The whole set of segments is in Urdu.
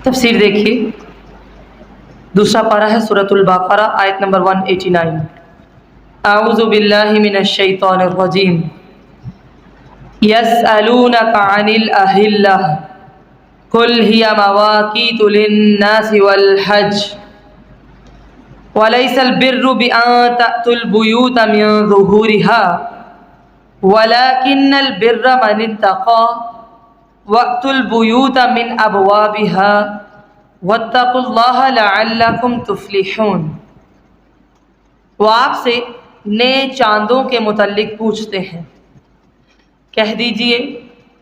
تفسیر دیکھیے، دوسرا پارہ ہے سورۃ البقرہ، آیت نمبر 189۔ اعوذ باللہ من الشیطان الرجیم۔ یسألونک عن الأہلہ قل ہی مواقیت للناس والحج وليس البر بأن تأتوا البيوت من ظهورها ولكن البر من اتقى وأتوا البيوت من أبوابها واتقوا الله لعلكم تفلحون۔ وہ آپ سے نئے چاندوں کے متعلق پوچھتے ہیں، کہہ دیجئے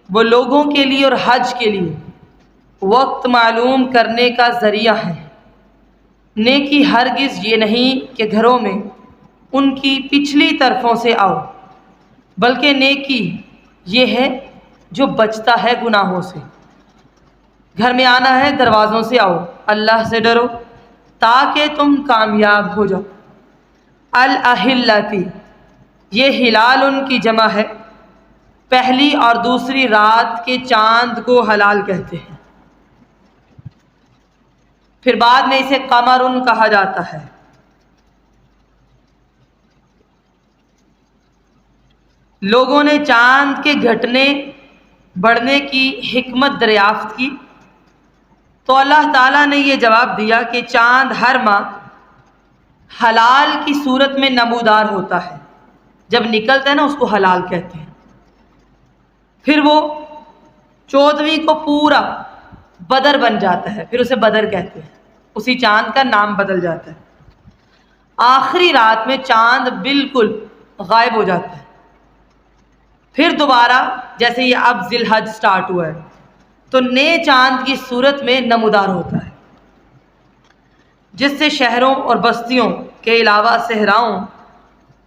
وہ لوگوں کے لیے اور حج کے لیے وقت معلوم کرنے کا ذریعہ ہے۔ نیکی ہرگز یہ نہیں کہ گھروں میں ان کی پچھلی طرفوں سے آؤ، بلکہ نیکی یہ ہے جو بچتا ہے گناہوں سے۔ گھر میں آنا ہے، دروازوں سے آؤ، اللہ سے ڈرو تاکہ تم کامیاب ہو جاؤ۔ الاہلتی، یہ ہلال ان کی جمع ہے، پہلی اور دوسری رات کے چاند کو ہلال کہتے ہیں، پھر بعد میں اسے قمرن کہا جاتا ہے۔ لوگوں نے چاند کے گھٹنے بڑھنے کی حکمت دریافت کی تو اللہ تعالیٰ نے یہ جواب دیا کہ چاند ہر ماہ حلال کی صورت میں نمودار ہوتا ہے، جب نکلتا ہے نا اس کو حلال کہتے ہیں، پھر وہ 14ویں کو پورا بدر بن جاتا ہے، پھر اسے بدر کہتے ہیں، اسی چاند کا نام بدل جاتا ہے۔ آخری رات میں چاند بالکل غائب ہو جاتا ہے، پھر دوبارہ جیسے یہ اب ذی الحج سٹارٹ ہوا ہے تو نئے چاند کی صورت میں نمودار ہوتا ہے، جس سے شہروں اور بستیوں کے علاوہ صحراؤں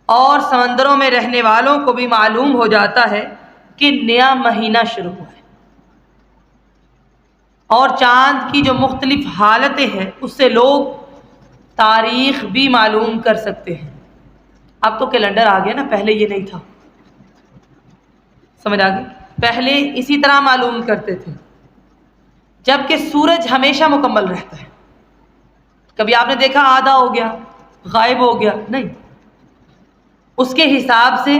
اور سمندروں میں رہنے والوں کو بھی معلوم ہو جاتا ہے کہ نیا مہینہ شروع ہوا ہے، اور چاند کی جو مختلف حالتیں ہیں اس سے لوگ تاریخ بھی معلوم کر سکتے ہیں۔ اب تو کیلنڈر آ گیا نا، پہلے یہ نہیں تھا، سمجھ آ گئی؟ پہلے اسی طرح معلوم کرتے تھے، جبکہ سورج ہمیشہ مکمل رہتا ہے، کبھی آپ نے دیکھا آدھا ہو گیا، غائب ہو گیا، نہیں، اس کے حساب سے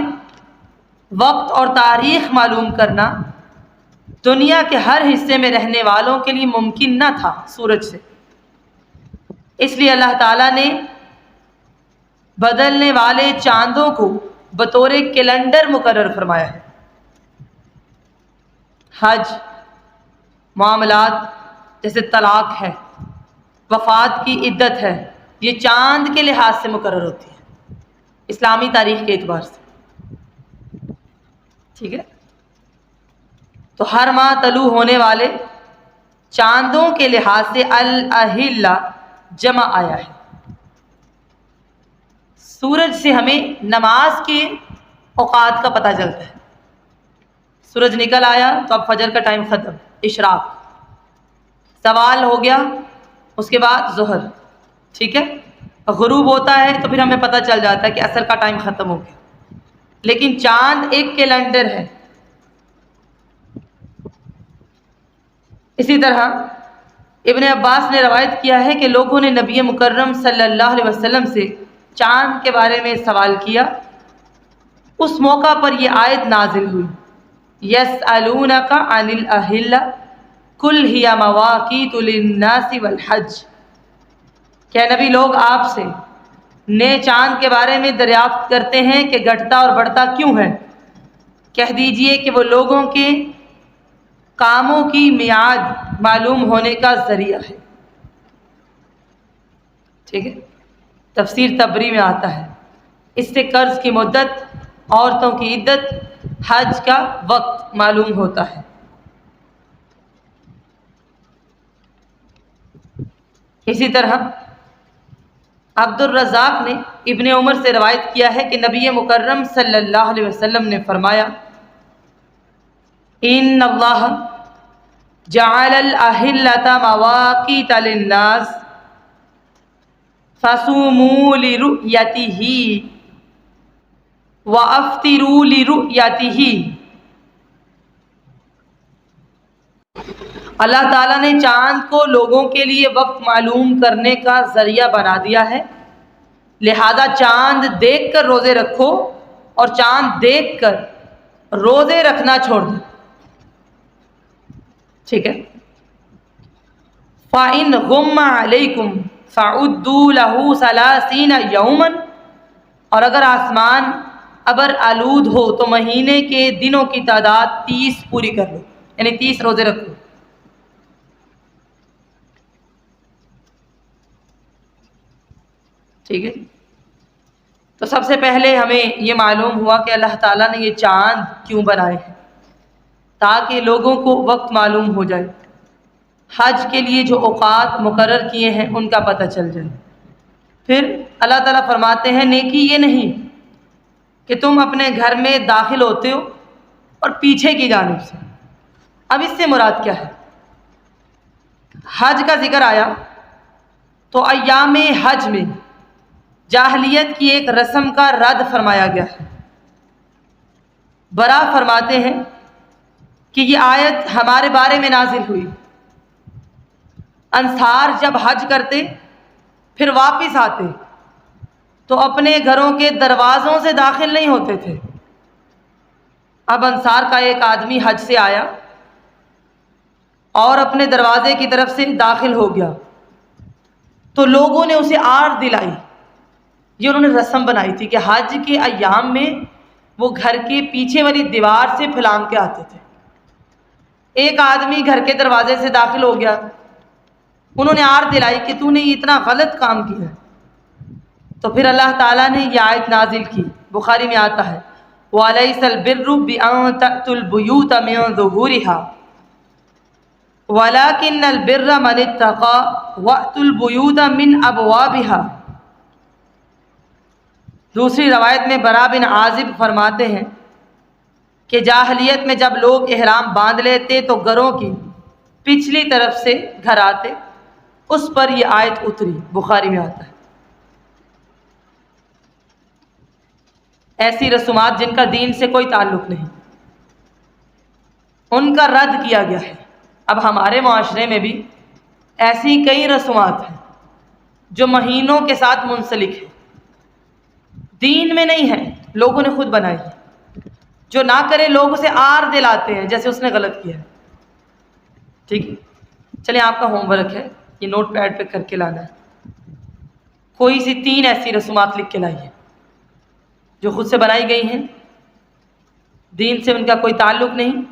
وقت اور تاریخ معلوم کرنا دنیا کے ہر حصے میں رہنے والوں کے لیے ممکن نہ تھا سورج سے، اس لیے اللہ تعالیٰ نے بدلنے والے چاندوں کو بطور کیلنڈر مقرر فرمایا ہے۔ حج، معاملات جیسے طلاق ہے، وفات کی عدت ہے، یہ چاند کے لحاظ سے مقرر ہوتی ہے، اسلامی تاریخ کے اعتبار سے، ٹھیک ہے؟ تو ہر ماہ طلوع ہونے والے چاندوں کے لحاظ سے الاہلہ جمع آیا ہے۔ سورج سے ہمیں نماز کے اوقات کا پتہ چلتا ہے، سورج نکل آیا تو اب فجر کا ٹائم ختم، اشراق، زوال ہو گیا اس کے بعد ظہر، ٹھیک ہے، غروب ہوتا ہے تو پھر ہمیں پتہ چل جاتا ہے کہ عصر کا ٹائم ختم ہو گیا۔ لیکن چاند ایک کیلنڈر ہے۔ اسی طرح ابن عباس نے روایت کیا ہے کہ لوگوں نے نبی مکرم صلی اللہ علیہ وسلم سے چاند کے بارے میں سوال کیا، اس موقع پر یہ آیت نازل ہوئی، یسألونک عن الأہلہ قل ہی مواقیت للناس والحج، کہ نبی لوگ آپ سے نئے چاند کے بارے میں دریافت کرتے ہیں کہ گھٹتا اور بڑھتا کیوں ہے، کہہ دیجئے کہ وہ لوگوں کے کاموں کی میعاد معلوم ہونے کا ذریعہ ہے، ٹھیک ہے؟ تفسیر تبری میں آتا ہے اس سے قرض کی مدت، عورتوں کی عدت، حج کا وقت معلوم ہوتا ہے۔ اسی طرح عبد الرزاق نے ابن عمر سے روایت کیا ہے کہ نبی مکرم صلی اللہ علیہ وسلم نے فرمایا، ان اللہ جعل الاہلۃ مواقیت للناس فصوموا لرؤیتہ وافطروا لرؤیتہ اللہ تعالیٰ نے چاند کو لوگوں کے لیے وقت معلوم کرنے کا ذریعہ بنا دیا ہے، لہذا چاند دیکھ کر روزے رکھو اور چاند دیکھ کر روزے رکھنا چھوڑ دو، ٹھیک ہے۔ فَإِنْ غُمَّ عَلَيْكُمْ فَعُدُّوا لَهُ 30 يَوْمًا، اور اگر آسمان ابر آلود ہو تو مہینے کے دنوں کی تعداد 30 پوری کر لو، یعنی 30 روزے رکھو۔ ٹھیک ہے، تو سب سے پہلے ہمیں یہ معلوم ہوا کہ اللہ تعالیٰ نے یہ چاند کیوں بنائے ہیں، تاکہ لوگوں کو وقت معلوم ہو جائے، حج کے لیے جو اوقات مقرر کیے ہیں ان کا پتہ چل جائے۔ پھر اللہ تعالیٰ فرماتے ہیں نیکی یہ نہیں کہ تم اپنے گھر میں داخل ہوتے ہو اور پیچھے کی جانب سے۔ اب اس سے مراد کیا ہے؟ حج کا ذکر آیا تو ایام حج میں جاہلیت کی ایک رسم کا رد فرمایا گیا ہے۔ برا فرماتے ہیں کہ یہ آیت ہمارے بارے میں نازل ہوئی۔ انصار جب حج کرتے پھر واپس آتے تو اپنے گھروں کے دروازوں سے داخل نہیں ہوتے تھے۔ اب انصار کا ایک آدمی حج سے آیا اور اپنے دروازے کی طرف سے داخل ہو گیا تو لوگوں نے اسے آڑ دلائی۔ یہ انہوں نے رسم بنائی تھی کہ حج کے ایام میں وہ گھر کے پیچھے والی دیوار سے پھلانگ کے آتے تھے۔ ایک آدمی گھر کے دروازے سے داخل ہو گیا، انہوں نے آڑ دلائی کہ تو نے اتنا غلط کام کیا ہے، تو پھر اللہ تعالیٰ نے یہ آیت نازل کی۔ بخاری میں آتا ہے وَلَيْسَ الْبِرُّ بِأَن تَأْتُوا الْبُيُوتَ مِن ظُهُورِهَا وَلَكِنَّ الْبِرَّ مَنِ اتَّقَىٰ وَأْتُوا الْبُيُوتَ مِنْ أَبْوَابِهَا۔ دوسری روایت میں برا بن عازب فرماتے ہیں کہ جاہلیت میں جب لوگ احرام باندھ لیتے تو گھروں کی پچھلی طرف سے گھر آتے، اس پر یہ آیت اتری۔ بخاری میں آتا ہے۔ ایسی رسومات جن کا دین سے کوئی تعلق نہیں، ان کا رد کیا گیا ہے۔ اب ہمارے معاشرے میں بھی ایسی کئی رسومات ہیں جو مہینوں کے ساتھ منسلک ہیں، دین میں نہیں ہے، لوگوں نے خود بنائی ہے۔ جو نہ کرے لوگ اسے آر دلاتے ہیں جیسے اس نے غلط کیا ہے۔ ٹھیک ہے، چلیں آپ کا ہوم ورک ہے، یہ نوٹ پیڈ پہ کر کے لانا ہے۔ کوئی سی 3 ایسی رسومات لکھ کے لائیے جو خود سے بنائی گئی ہیں، دین سے ان کا کوئی تعلق نہیں،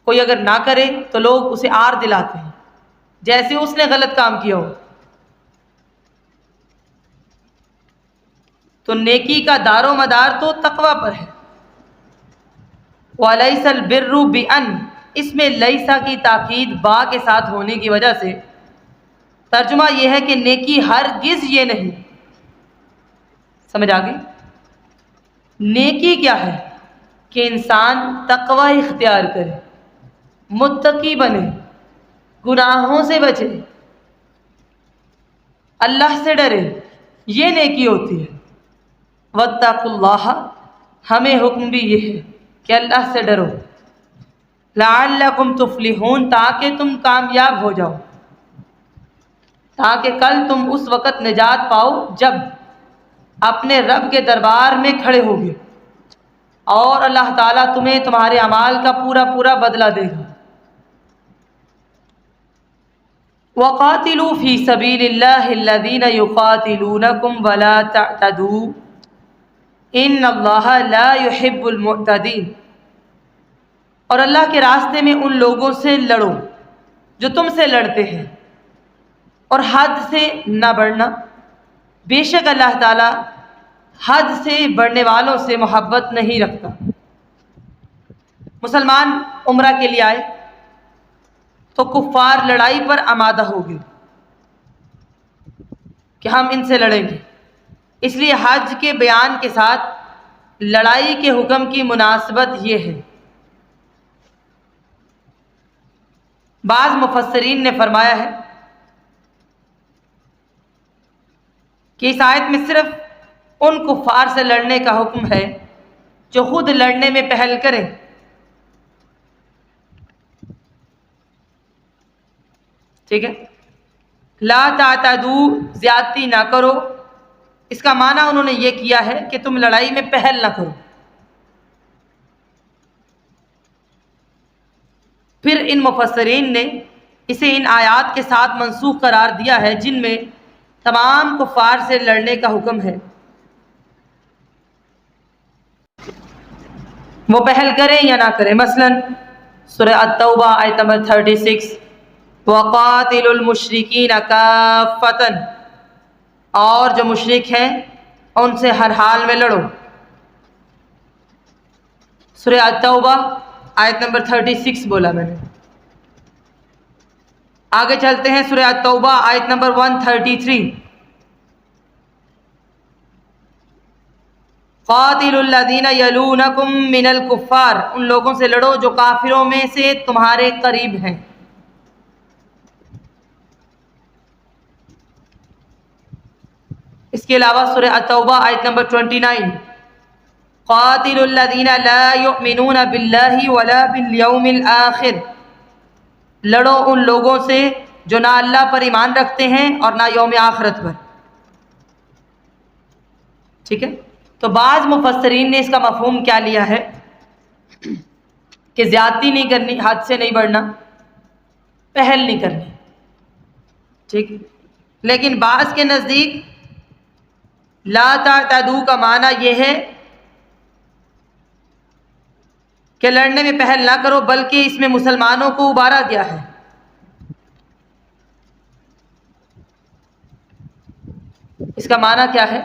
کوئی اگر نہ کرے تو لوگ اسے آر دلاتے ہیں جیسے اس نے غلط کام کیا ہو۔ تو نیکی کا دار و مدار تو تقوی پر ہے۔ وَلَيْسَ الْبِرُّ بِأَن، اس میں لیسا کی تاکید با کے ساتھ ہونے کی وجہ سے ترجمہ یہ ہے کہ نیکی ہرگز یہ نہیں۔ سمجھ آ گئی؟ نیکی کیا ہے؟ کہ انسان تقوی اختیار کرے، متقی بنے، گناہوں سے بچے، اللہ سے ڈرے، یہ نیکی ہوتی ہے۔ وَاتَّقُوا اللَّهَ، ہمیں حکم بھی یہ ہے کہ اللہ سے ڈرو، لَعَلَّكُمْ تُفْلِحُونَ، تاکہ تم کامیاب ہو جاؤ، تاکہ کل تم اس وقت نجات پاؤ جب اپنے رب کے دربار میں کھڑے ہوگے اور اللہ تعالیٰ تمہیں تمہارے اعمال کا پورا پورا بدلہ دے گا۔ وَقَاتِلُوا فِي سَبِيلِ اللَّهِ الَّذِينَ يُقَاتِلُونَكُمْ وَلَا تَعْتَدُوا إِنَّ اللَّهَ لَا يُحِبُّ الْمُعْتَدِينَ، اور اللہ کے راستے میں ان لوگوں سے لڑو جو تم سے لڑتے ہیں، اور حد سے نہ بڑھنا، بے شک اللہ تعالیٰ حد سے بڑھنے والوں سے محبت نہیں رکھتا۔ مسلمان عمرہ کے لیے آئے تو کفار لڑائی پر آمادہ ہو گئے کہ ہم ان سے لڑیں گے، اس لیے حج کے بیان کے ساتھ لڑائی کے حکم کی مناسبت یہ ہے۔ بعض مفسرین نے فرمایا ہے کہ اس آیت میں صرف ان کفار سے لڑنے کا حکم ہے جو خود لڑنے میں پہل کریں، ٹھیک ہے، لا تعتدو زیادتی نہ کرو، اس کا معنی انہوں نے یہ کیا ہے کہ تم لڑائی میں پہل نہ کرو۔ پھر ان مفسرین نے اسے ان آیات کے ساتھ منسوخ قرار دیا ہے جن میں تمام کفار سے لڑنے کا حکم ہے، وہ پہل کریں یا نہ کریں۔ مثلا سورہ التوبہ آیت نمبر 36، وَقَاتِلُوا الْمُشْرِكِينَ كَافَّةً، اور جو مشرک ہیں ان سے ہر حال میں لڑو۔ سورہ التوبہ آیت نمبر 36 بولا میں نے۔ آگے چلتے ہیں سورہ التوبہ آیت نمبر 133، قاتلوا الذین یلونکم من الکفار، ان لوگوں سے لڑو جو کافروں میں سے تمہارے قریب ہیں۔ اس کے علاوہ سورہ التوبہ آیت نمبر 29، قاتلوا الذین لا یؤمنون باللہ ولا بالیوم الآخر، لڑو ان لوگوں سے جو نہ اللہ پر ایمان رکھتے ہیں اور نہ یوم آخرت پر۔ ٹھیک ہے، تو بعض مفسرین نے اس کا مفہوم کیا لیا ہے کہ زیادتی نہیں کرنی، حد سے نہیں بڑھنا، پہل نہیں کرنی، ٹھیک، لیکن بعض کے نزدیک لا تعتدوا کا معنی یہ ہے کہ لڑنے میں پہل نہ کرو، بلکہ اس میں مسلمانوں کو ابارا گیا ہے۔ اس کا معنی کیا ہے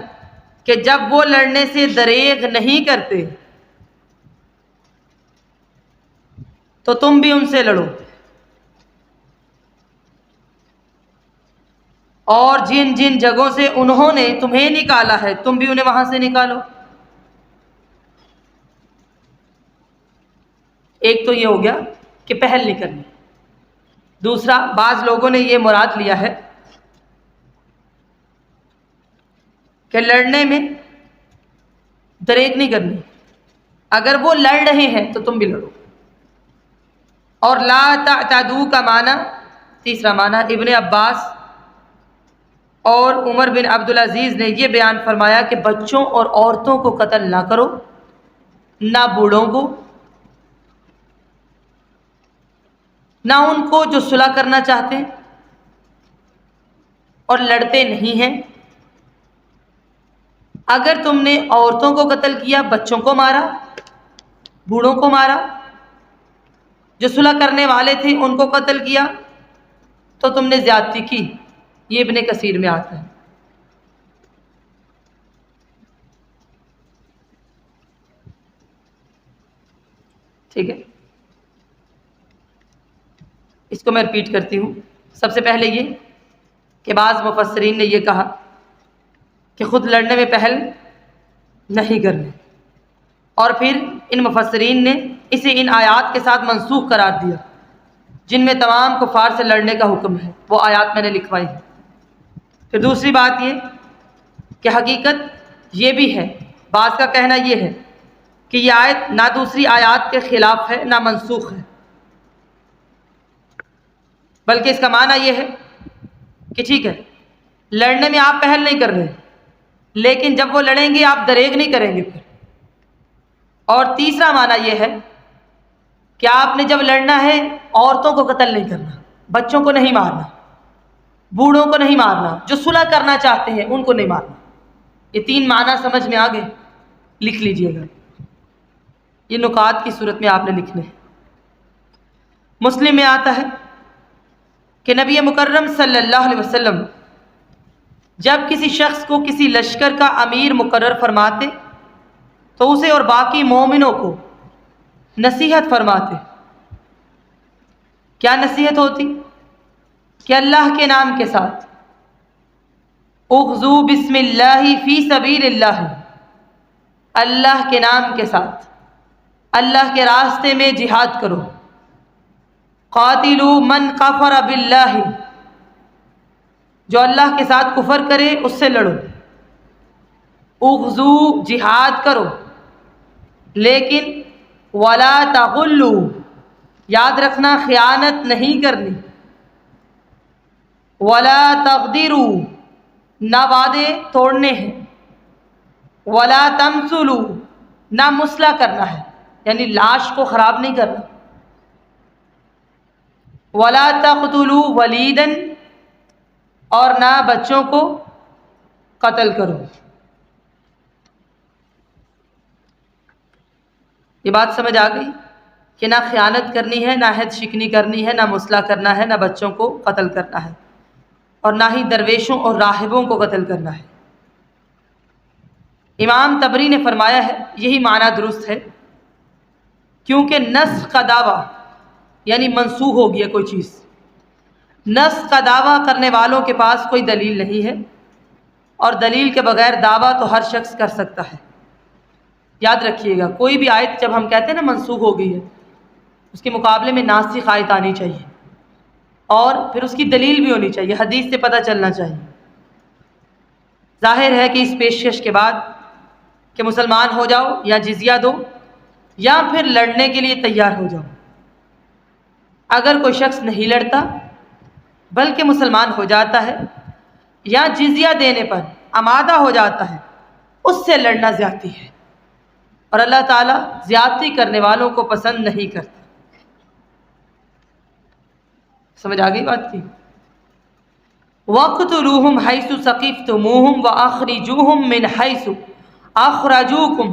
کہ جب وہ لڑنے سے دریغ نہیں کرتے تو تم بھی ان سے لڑو، اور جن جن جگہوں سے انہوں نے تمہیں نکالا ہے تم بھی انہیں وہاں سے نکالو۔ ایک تو یہ ہو گیا کہ پہل نہیں کرنی، دوسرا بعض لوگوں نے یہ مراد لیا ہے کہ لڑنے میں دریغ نہیں کرنی، اگر وہ لڑ رہے ہیں تو تم بھی لڑو۔ اور لا تعتدوا کا معنی، تیسرا معنی، ابن عباس اور عمر بن عبدالعزیز نے یہ بیان فرمایا کہ بچوں اور عورتوں کو قتل نہ کرو، نہ بوڑھوں کو، نہ ان کو جو صلح کرنا چاہتے ہیں اور لڑتے نہیں ہیں۔ اگر تم نے عورتوں کو قتل کیا، بچوں کو مارا، بوڑھوں کو مارا، جو صلح کرنے والے تھے ان کو قتل کیا، تو تم نے زیادتی کی، یہ ابن کثیر میں آتا ہے۔ ٹھیک ہے، اس کو میں ریپیٹ کرتی ہوں۔ سب سے پہلے یہ کہ بعض مفسرین نے یہ کہا کہ خود لڑنے میں پہل نہیں کرنی، اور پھر ان مفسرین نے اسے ان آیات کے ساتھ منسوخ قرار دیا جن میں تمام کفار سے لڑنے کا حکم ہے، وہ آیات میں نے لکھوائی ہیں۔ پھر دوسری بات یہ کہ حقیقت یہ بھی ہے، بعض کا کہنا یہ ہے کہ یہ آیت نہ دوسری آیات کے خلاف ہے نہ منسوخ ہے، بلکہ اس کا معنی یہ ہے کہ ٹھیک ہے لڑنے میں آپ پہل نہیں کر رہے، لیکن جب وہ لڑیں گے آپ دریغ نہیں کریں گے پھر۔ اور تیسرا معنی یہ ہے کہ آپ نے جب لڑنا ہے عورتوں کو قتل نہیں کرنا، بچوں کو نہیں مارنا، بوڑھوں کو نہیں مارنا، جو صلح کرنا چاہتے ہیں ان کو نہیں مارنا۔ یہ تین معنی سمجھ میں آگے لکھ لیجئے گا، یہ نکات کی صورت میں آپ نے لکھنے ہیں۔ مسلم میں آتا ہے کہ نبی مکرم صلی اللہ علیہ وسلم جب کسی شخص کو کسی لشکر کا امیر مقرر فرماتے تو اسے اور باقی مومنوں کو نصیحت فرماتے۔ کیا نصیحت ہوتی؟ کہ اللہ کے نام کے ساتھ اغزو بسم اللہ فی سبیل اللہ، اللہ کے نام کے ساتھ اللہ کے راستے میں جہاد کرو۔ قاتلوا من کفر باللہ، جو اللہ کے ساتھ کفر کرے اس سے لڑو۔ اغزو، جہاد کرو، لیکن ولا تغلوا، یاد رکھنا خیانت نہیں کرنی۔ ولا تغدروا، نہ وعدے توڑنے ہیں، ولا تمثلوا، نہ مسلح کرنا ہے، یعنی لاش کو خراب نہیں کرنا، ولا تقتلوا ولیدا، اور نہ بچوں کو قتل کرو۔ یہ بات سمجھ آ گئی کہ نہ خیانت کرنی ہے، نہ عہد شکنی کرنی ہے، نہ مسلح کرنا ہے، نہ بچوں کو قتل کرنا ہے، اور نہ ہی درویشوں اور راہبوں کو قتل کرنا ہے۔ امام طبری نے فرمایا ہے یہی معنی درست ہے، کیونکہ نسخ کا دعویٰ یعنی منسوخ ہو گیا کوئی چیز، نسخ کا دعویٰ کرنے والوں کے پاس کوئی دلیل نہیں ہے، اور دلیل کے بغیر دعویٰ تو ہر شخص کر سکتا ہے۔ یاد رکھیے گا، کوئی بھی آیت جب ہم کہتے ہیں نا منسوخ ہو گئی ہے، اس کے مقابلے میں ناسخ آیت آنی چاہیے، اور پھر اس کی دلیل بھی ہونی چاہیے، حدیث سے پتہ چلنا چاہیے۔ ظاہر ہے کہ اس پیشکش کے بعد کہ مسلمان ہو جاؤ یا جزیہ دو یا پھر لڑنے کے لیے تیار ہو جاؤ، اگر کوئی شخص نہیں لڑتا بلکہ مسلمان ہو جاتا ہے یا جزیہ دینے پر آمادہ ہو جاتا ہے، اس سے لڑنا زیادتی ہے، اور اللہ تعالیٰ زیادتی کرنے والوں کو پسند نہیں کرتا۔ سمجھ آ گئی بات کی؟ وَاقْتُلُوهُمْ حَيْثُ ثَقِفْتُمُوهُمْ وَأَخْرِجُوهُمْ مِنْ حَيْثُ أَخْرَجُوكُمْ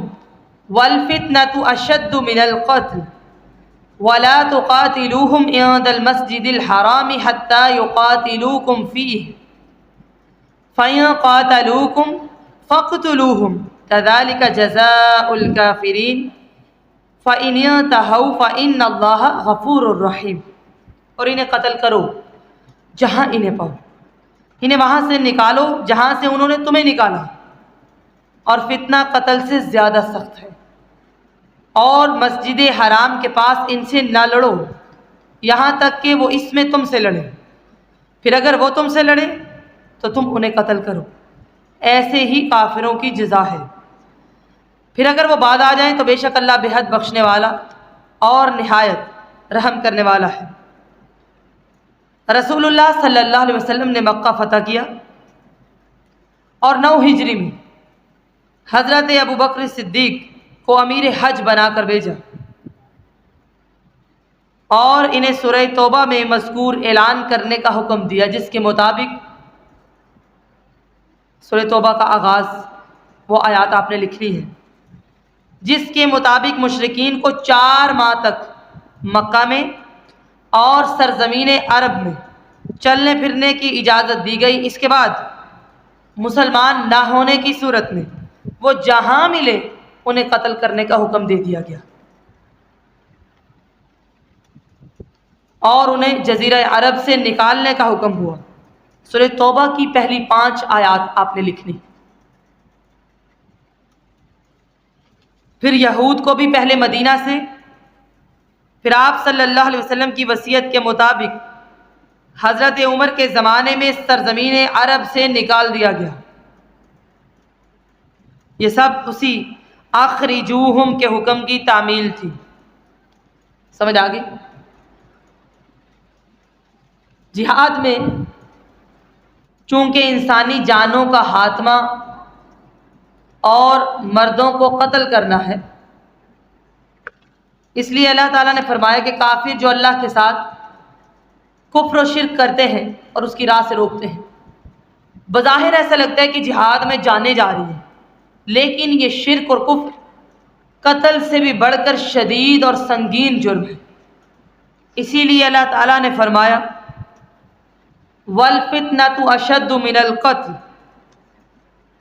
وَالْفِتْنَةُ أَشَدُّ مِنَ الْقَتْلِ وَلَا تُقَاتِلُوهُمْ عِنْدَ الْمَسْجِدِ الْحَرَامِ حَتَّى يُقَاتِلُوكُمْ فِيهِ فَإِنْ قَاتَلُوكُمْ فَاقْتُلُوهُمْ كَذَلِكَ جَزَاءُ الْكَافِرِينَ فَإِنِ انْتَهَوْا فَإِنَّ اللَّهَ غَفُورٌ رَحِيمٌ۔ اور انہیں قتل کرو جہاں انہیں پاؤ، انہیں وہاں سے نکالو جہاں سے انہوں نے تمہیں نکالا، اور فتنہ قتل سے زیادہ سخت ہے، اور مسجد حرام کے پاس ان سے نہ لڑو یہاں تک کہ وہ اس میں تم سے لڑیں، پھر اگر وہ تم سے لڑیں تو تم انہیں قتل کرو، ایسے ہی کافروں کی جزا ہے۔ پھر اگر وہ بعد آ جائیں تو بے شک اللہ بے حد بخشنے والا اور نہایت رحم کرنے والا ہے۔ رسول اللہ صلی اللہ علیہ وسلم نے مکہ فتح کیا، اور 9 ہجری میں حضرت ابو بکر صدیق کو امیر حج بنا کر بھیجا، اور انہیں سورہ توبہ میں مذکور اعلان کرنے کا حکم دیا، جس کے مطابق سورہ توبہ کا آغاز وہ آیات آپ نے لکھ لی ہے، جس کے مطابق مشرکین کو 4 ماہ تک مکہ میں اور سرزمین عرب میں چلنے پھرنے کی اجازت دی گئی۔ اس کے بعد مسلمان نہ ہونے کی صورت میں وہ جہاں ملے انہیں قتل کرنے کا حکم دے دیا گیا، اور انہیں جزیرہ عرب سے نکالنے کا حکم ہوا۔ سورہ توبہ کی پہلی 5 آیات آپ نے لکھنی۔ پھر یہود کو بھی پہلے مدینہ سے، پھر آپ صلی اللہ علیہ وسلم کی وصیت کے مطابق حضرت عمر کے زمانے میں سرزمین عرب سے نکال دیا گیا۔ یہ سب اسی اخرجوہم کے حکم کی تعمیل تھی۔ سمجھ آ گئی؟ جہاد میں چونکہ انسانی جانوں کا خاتمہ اور مردوں کو قتل کرنا ہے، اس لیے اللہ تعالیٰ نے فرمایا کہ کافر جو اللہ کے ساتھ کفر و شرک کرتے ہیں اور اس کی راہ سے روکتے ہیں، بظاہر ایسا لگتا ہے کہ جہاد میں جانیں جا رہی ہیں، لیکن یہ شرک اور کفر قتل سے بھی بڑھ کر شدید اور سنگین جرم ہے۔ اسی لیے اللہ تعالیٰ نے فرمایا وَالْفِتْنَةُ أَشَدُّ مِنَ الْقَتْلِ،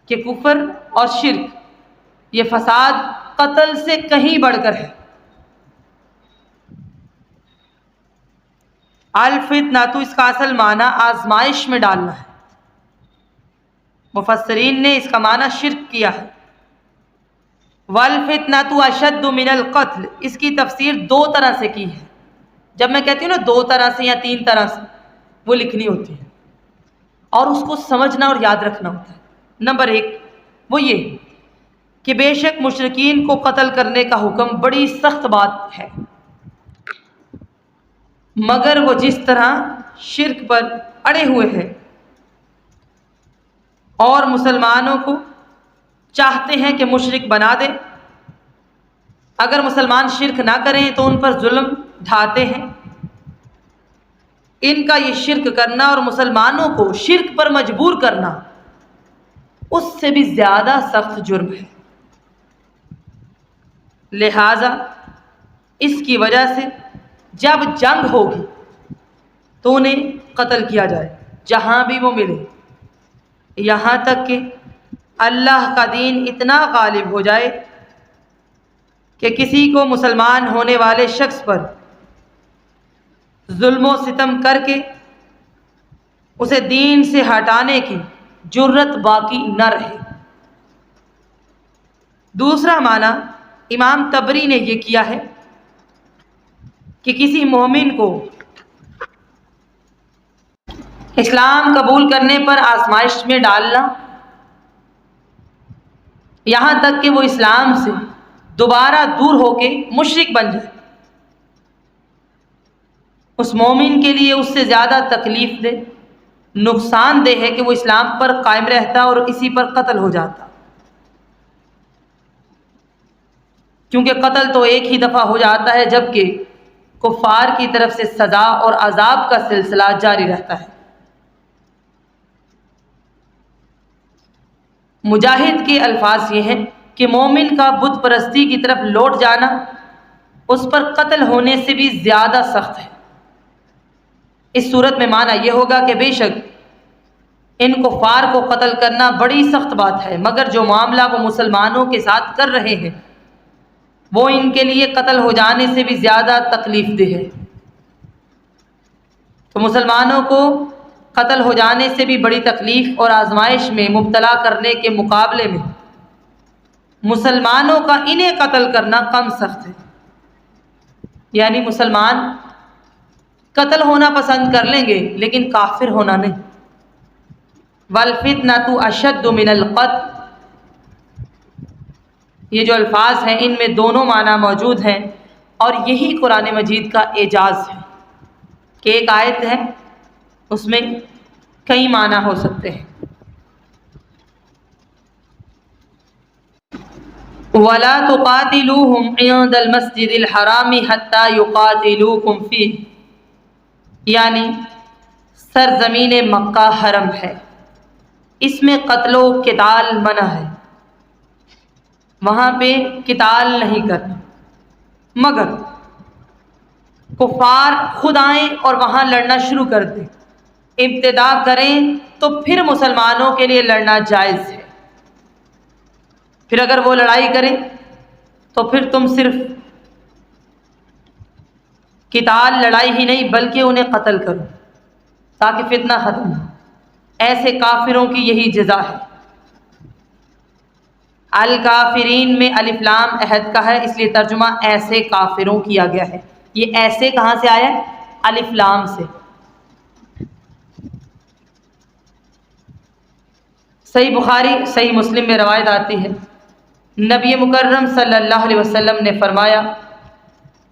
کہ کفر اور شرک یہ فساد قتل سے کہیں بڑھ کر ہے۔ الفتنہ اس کا اصل معنی آزمائش میں ڈالنا ہے، مفسرین نے اس کا معنی شرک کیا ہے۔ والفتنہ اشد من القتل، اس کی تفسیر 2 طرح سے کی ہے۔ جب میں کہتی ہوں نا 2 طرح سے یا 3 طرح سے، وہ لکھنی ہوتی ہے اور اس کو سمجھنا اور یاد رکھنا ہوتا ہے۔ نمبر 1 وہ یہ کہ بے شک مشرکین کو قتل کرنے کا حکم بڑی سخت بات ہے، مگر وہ جس طرح شرک پر اڑے ہوئے ہیں اور مسلمانوں کو چاہتے ہیں کہ مشرک بنا دیں۔ اگر مسلمان شرک نہ کریں تو ان پر ظلم ڈھاتے ہیں۔ ان کا یہ شرک کرنا اور مسلمانوں کو شرک پر مجبور کرنا اس سے بھی زیادہ سخت جرم ہے، لہذا اس کی وجہ سے جب جنگ ہوگی تو انہیں قتل کیا جائے جہاں بھی وہ ملے، یہاں تک کہ اللہ کا دین اتنا غالب ہو جائے کہ کسی کو مسلمان ہونے والے شخص پر ظلم و ستم کر کے اسے دین سے ہٹانے کی جرت باقی نہ رہے۔ دوسرا معنی امام طبری نے یہ کیا ہے کہ کسی مومن کو اسلام قبول کرنے پر آزمائش میں ڈالنا یہاں تک کہ وہ اسلام سے دوبارہ دور ہو کے مشرک بن جائے، اس مومن کے لیے اس سے زیادہ تکلیف دہ، نقصان دہ ہے کہ وہ اسلام پر قائم رہتا اور اسی پر قتل ہو جاتا، کیونکہ قتل تو ایک ہی دفعہ ہو جاتا ہے جبکہ کفار کی طرف سے سزا اور عذاب کا سلسلہ جاری رہتا ہے۔ مجاہد کے الفاظ یہ ہیں کہ مومن کا بت پرستی کی طرف لوٹ جانا اس پر قتل ہونے سے بھی زیادہ سخت ہے۔ اس صورت میں معنی یہ ہوگا کہ بے شک ان کفار کو قتل کرنا بڑی سخت بات ہے، مگر جو معاملہ وہ مسلمانوں کے ساتھ کر رہے ہیں وہ ان کے لیے قتل ہو جانے سے بھی زیادہ تکلیف دہ ہے۔ تو مسلمانوں کو قتل ہو جانے سے بھی بڑی تکلیف اور آزمائش میں مبتلا کرنے کے مقابلے میں مسلمانوں کا انہیں قتل کرنا کم سخت ہے، یعنی مسلمان قتل ہونا پسند کر لیں گے لیکن کافر ہونا نہیں۔ وَالْفِتْنَةُ أَشَدُّ مِنَ الْقَتْلِ، یہ جو الفاظ ہیں ان میں دونوں معنی موجود ہیں، اور یہی قرآن مجید کا اعجاز ہے کہ ایک آیت ہے اس میں کئی معنی ہو سکتے ہیں۔ وَلَا تُقَاتِلُوهُمْ عِنْدَ الْمَسْجِدِ الْحَرَامِ حَتَّى يُقَاتِلُوكُمْ فِيهِ، یعنی سرزمین مکہ حرم ہے، اس میں قتل و قتال منع ہے، وہاں پہ قتال نہیں کرنا، مگر کفار خود آئیں اور وہاں لڑنا شروع کر دیں، ابتدا کریں تو پھر مسلمانوں کے لیے لڑنا جائز ہے۔ پھر اگر وہ لڑائی کریں تو پھر تم صرف قتال لڑائی ہی نہیں بلکہ انہیں قتل کرو تاکہ فتنہ ختم ہو۔ ایسے کافروں کی یہی جزا ہے۔ الکافرین میں الف لام عہد کا ہے، اس لیے ترجمہ ایسے کافروں کیا گیا ہے۔ یہ ایسے کہاں سے آیا ہے؟ الف لام سے۔ صحیح بخاری صحیح مسلم میں روایت آتی ہے، نبی مکرم صلی اللہ علیہ وسلم نے فرمایا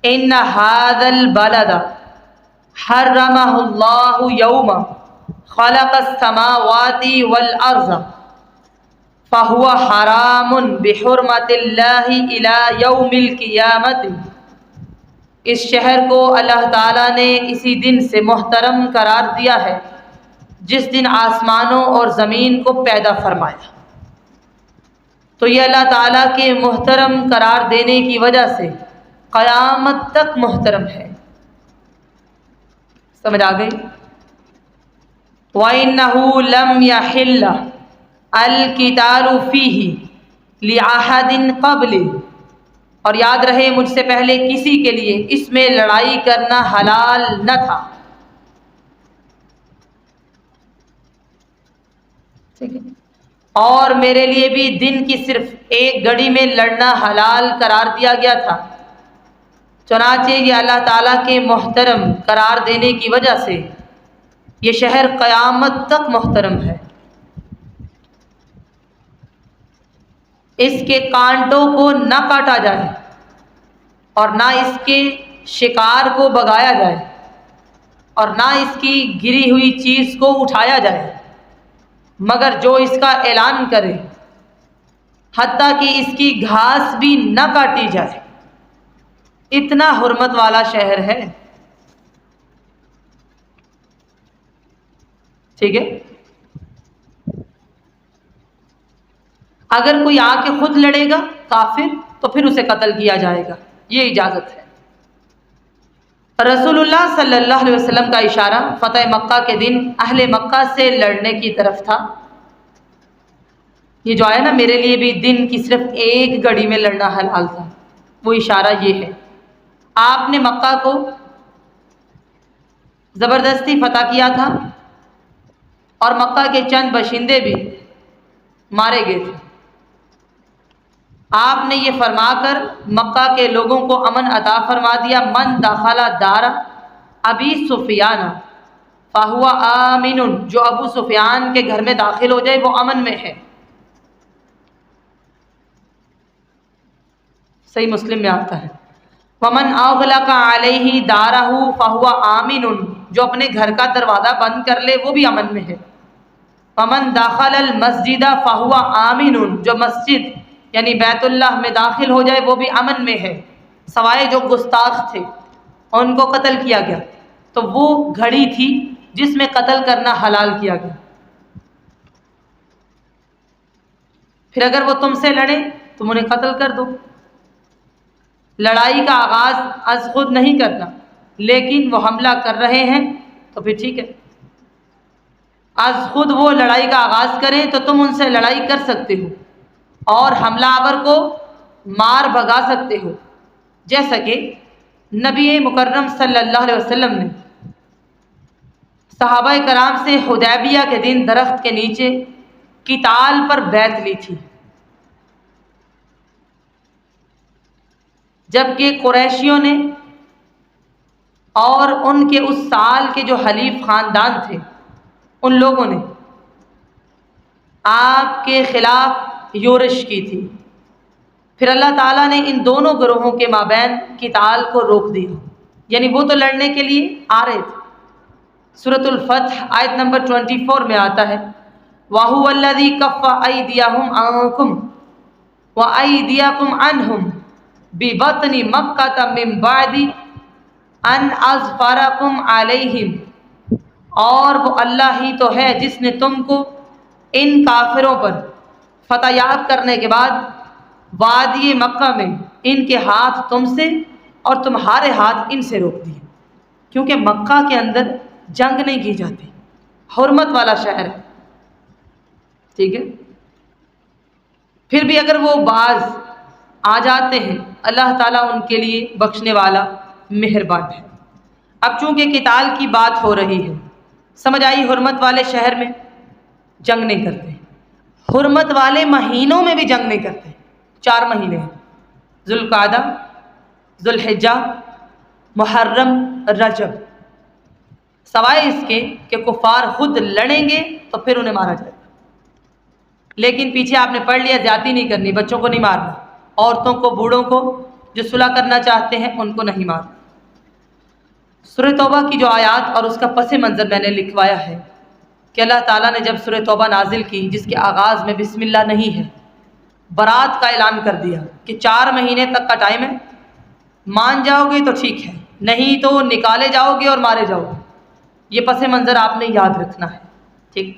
ان ھذا البلد حرمہ اللہ یوم خلق السماوات والارض فہو حرام بحرمت اللہ الی یوم القیامت، اس شہر کو اللہ تعالیٰ نے اسی دن سے محترم قرار دیا ہے جس دن آسمانوں اور زمین کو پیدا فرمایا۔ تو یہ اللہ تعالیٰ کے محترم قرار دینے کی وجہ سے قیامت تک محترم ہے۔ سمجھ آ گئی؟ وَإِنَّهُ لَمْ يَحِلَّ الْقِتَالُ فِيهِ لِأَحَدٍ قَبْلِ، اور یاد رہے مجھ سے پہلے کسی کے لیے اس میں لڑائی کرنا حلال نہ تھا۔ ٹھیک ہے، اور میرے لیے بھی دن کی صرف ایک گھڑی میں لڑنا حلال قرار دیا گیا تھا، چنانچہ یہ اللہ تعالیٰ کے محترم قرار دینے کی وجہ سے یہ شہر قیامت تک محترم ہے۔ اس کے کانٹوں کو نہ کاٹا جائے اور نہ اس کے شکار کو بگایا جائے، اور نہ اس کی گری ہوئی چیز کو اٹھایا جائے مگر جو اس کا اعلان کرے، حتیٰ کہ اس کی گھاس بھی نہ کاٹی جائے۔ اتنا حرمت والا شہر ہے، ٹھیک ہے۔ اگر کوئی آ کے خود لڑے گا کافر تو پھر اسے قتل کیا جائے گا، یہ اجازت ہے۔ رسول اللہ صلی اللہ علیہ وسلم کا اشارہ فتح مکہ کے دن اہل مکہ سے لڑنے کی طرف تھا۔ یہ جو آیا نا، میرے لیے بھی دن کی صرف ایک گھڑی میں لڑنا حلال تھا، وہ اشارہ یہ ہے۔ آپ نے مکہ کو زبردستی فتح کیا تھا اور مکہ کے چند باشندے بھی مارے گئے تھے۔ آپ نے یہ فرما کر مکہ کے لوگوں کو امن عطا فرما دیا، من دخل دار ابی سفیان فہو آمن، جو ابو سفیان کے گھر میں داخل ہو جائے وہ امن میں ہے۔ صحیح مسلم میں آتا ہے، ومن اغلق علیہ دارہ فہو آمن، جو اپنے گھر کا دروازہ بند کر لے وہ بھی امن میں ہے۔ ومن دخل المسجد فہو آمن، جو مسجد یعنی بیت اللہ میں داخل ہو جائے وہ بھی امن میں ہے، سوائے جو گستاخ تھے ان کو قتل کیا گیا۔ تو وہ گھڑی تھی جس میں قتل کرنا حلال کیا گیا۔ پھر اگر وہ تم سے لڑیں تم انہیں قتل کر دو۔ لڑائی کا آغاز از خود نہیں کرنا، لیکن وہ حملہ کر رہے ہیں تو پھر ٹھیک ہے، از خود وہ لڑائی کا آغاز کریں تو تم ان سے لڑائی کر سکتے ہو اور حملہ آور کو مار بھگا سکتے ہو، جیسا کہ نبی مکرم صلی اللہ علیہ وسلم نے صحابہ کرام سے حدیبیہ کے دن درخت کے نیچے قتال پر بیعت لی تھی، جبکہ قریشیوں نے اور ان کے اس سال کے جو حلیف خاندان تھے ان لوگوں نے آپ کے خلاف یورش کی تھی۔ پھر اللہ تعالیٰ نے ان دونوں گروہوں کے مابین قتال کو روک دیا، یعنی وہ تو لڑنے کے لیے آ رہے تھے۔ سورۃ الفتح آیت نمبر 24 میں آتا ہے، وَهُوَ الَّذِي كَفَّ أَيْدِيَهُمْ عَنكُمْ وَأَيْدِيَكُمْ عَنْهُمْ بِبَطْنِ مَكَّةَ مِن بَعْدِ أَنْ أَظْفَرَكُمْ عَلَيْهِمْ، اور وہ اللہ ہی تو ہے جس نے تم کو ان کافروں پر فتح یاب کرنے کے بعد وادی مکہ میں ان کے ہاتھ تم سے اور تمہارے ہاتھ ان سے روک دیے، کیونکہ مکہ کے اندر جنگ نہیں کی جاتی، حرمت والا شہر ہے، ٹھیک ہے۔ پھر بھی اگر وہ باز آ جاتے ہیں اللہ تعالیٰ ان کے لیے بخشنے والا مہربان ہے۔ اب چونکہ قتال کی بات ہو رہی ہے، سمجھ آئی، حرمت والے شہر میں جنگ نہیں کرتے، حرمت والے مہینوں میں بھی جنگ نہیں کرتے۔ 4 مہینے ہیں، ذوالقعدہ، ذوالحجہ، محرم، رجب، سوائے اس کے کہ کفار خود لڑیں گے تو پھر انہیں مارا جائے گا، لیکن پیچھے آپ نے پڑھ لیا زیادتی نہیں کرنی، بچوں کو نہیں مارنا، عورتوں کو، بوڑھوں کو، جو صلح کرنا چاہتے ہیں ان کو نہیں مارنا۔ سورہ توبہ کی جو آیات اور اس کا پس منظر میں نے لکھوایا ہے کہ اللہ تعالیٰ نے جب سورہ توبہ نازل کی جس کے آغاز میں بسم اللہ نہیں ہے، برات کا اعلان کر دیا کہ 4 مہینے تک کا ٹائم ہے، مان جاؤ گے تو ٹھیک ہے، نہیں تو نکالے جاؤ گے اور مارے جاؤ گے۔ یہ پس منظر آپ نے یاد رکھنا ہے، ٹھیک۔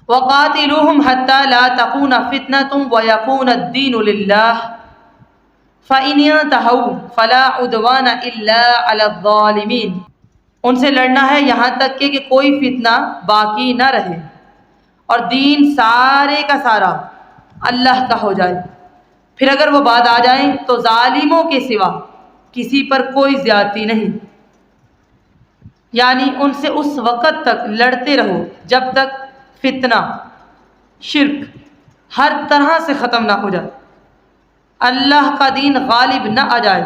وَقَاتِلُوهُمْ حَتَّى لَا تَكُونَ فِتْنَةٌ وَيَكُونَ الدِّينُ لِلَّهِ فَإِنِ انْتَهَوْا فَلَا عُدْوَانَ إِلَّا عَلَى الظَّالِمِينَ، ان سے لڑنا ہے یہاں تک کہ کوئی فتنہ باقی نہ رہے اور دین سارے کا سارا اللہ کا ہو جائے۔ پھر اگر وہ بعد آ جائیں تو ظالموں کے سوا کسی پر کوئی زیادتی نہیں، یعنی ان سے اس وقت تک لڑتے رہو جب تک فتنہ، شرک ہر طرح سے ختم نہ ہو جائے، اللہ کا دین غالب نہ آ جائے۔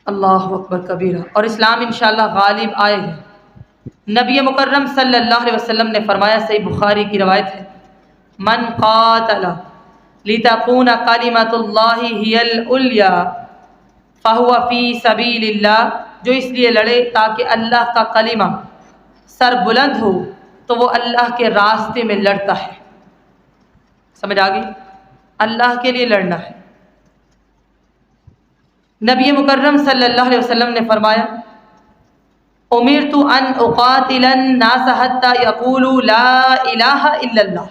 اللہ اکبر کبیرہ، اور اسلام انشاءاللہ غالب آئے گا۔ نبی مکرم صلی اللہ علیہ وسلم نے فرمایا، صحیح بخاری کی روایت ہے، من قاتل لتکون کلمۃ اللہ ہی العلیٰ فَهُوَ فِي سَبِيلِ اللَّهِ، جو اس لیے لڑے تاکہ اللہ کا کلمہ سر بلند ہو، تو وہ اللہ کے راستے میں لڑتا ہے۔ سمجھ آ گئی؟ اللہ کے لیے لڑنا ہے۔ نبی مکرم صلی اللہ علیہ وسلم نے فرمایا امرت ان اقاتل الناس حتى يقولوا لا الہ الا اللہ،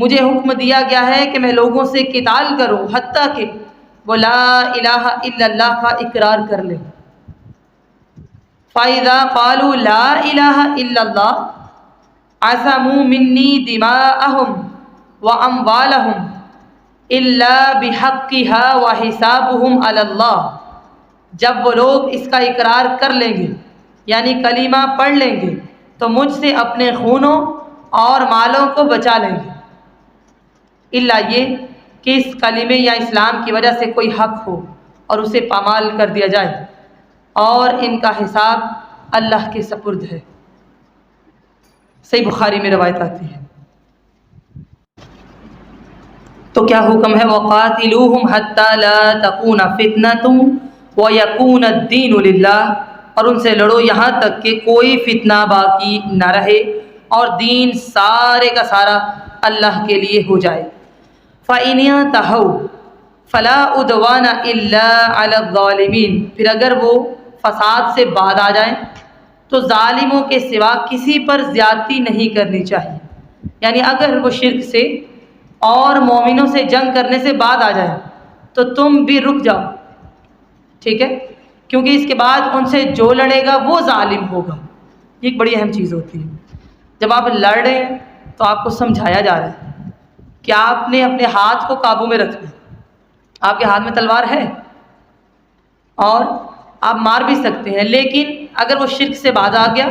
مجھے حکم دیا گیا ہے کہ میں لوگوں سے قتال کروں حتیٰ کہ وہ لا الہ الا اللہ کا اقرار کر لیں۔ فَإِذَا قَالُوا لَا إِلَهَ إِلَّا اللَّهُ عَصَمُوا مِنِّي دِمَاءَهُمْ وَأَمْوَالَهُمْ إِلَّا بِحَقِّهَا وَحِسَابُهُمْ عَلَى اللَّهِ، جب وہ لوگ اس کا اقرار کر لیں گے یعنی کلمہ پڑھ لیں گے تو مجھ سے اپنے خونوں اور مالوں کو بچا لیں گے، الا یہ کہ اس کلمے یا اسلام کی وجہ سے کوئی حق ہو اور اسے پامال کر دیا جائے، اور ان کا حساب اللہ کے سپرد ہے۔ صحیح بخاری میں روایت آتی ہے۔ تو کیا حکم ہے؟ وَقَاتِلُوهُمْ حَتَّى لَا تَكُونَ فِتْنَةٌ وَيَكُونَ الدِّينُ لِلَّهِ، اور ان سے لڑو یہاں تک کہ کوئی فتنہ باقی نہ رہے اور دین سارے کا سارا اللہ کے لیے ہو جائے۔ فَإِنْ انْتَهَوْا فَلَا عُدْوَانَ إِلَّا عَلَى الظَّالِمِينَ، پھر اگر وہ فساد سے بعد آ جائیں تو ظالموں کے سوا کسی پر زیادتی نہیں کرنی چاہیے، یعنی اگر وہ شرک سے اور مومنوں سے جنگ کرنے سے بعد آ جائیں تو تم بھی رک جاؤ، ٹھیک ہے؟ کیونکہ اس کے بعد ان سے جو لڑے گا وہ ظالم ہوگا۔ یہ ایک بڑی اہم چیز ہوتی ہے۔ جب آپ لڑ رہے ہیں تو آپ کو سمجھایا جا رہا ہے کہ آپ نے اپنے ہاتھ کو قابو میں رکھنا ہے۔ آپ کے ہاتھ میں تلوار ہے اور آپ مار بھی سکتے ہیں، لیکن اگر وہ شرک سے باز آ گیا،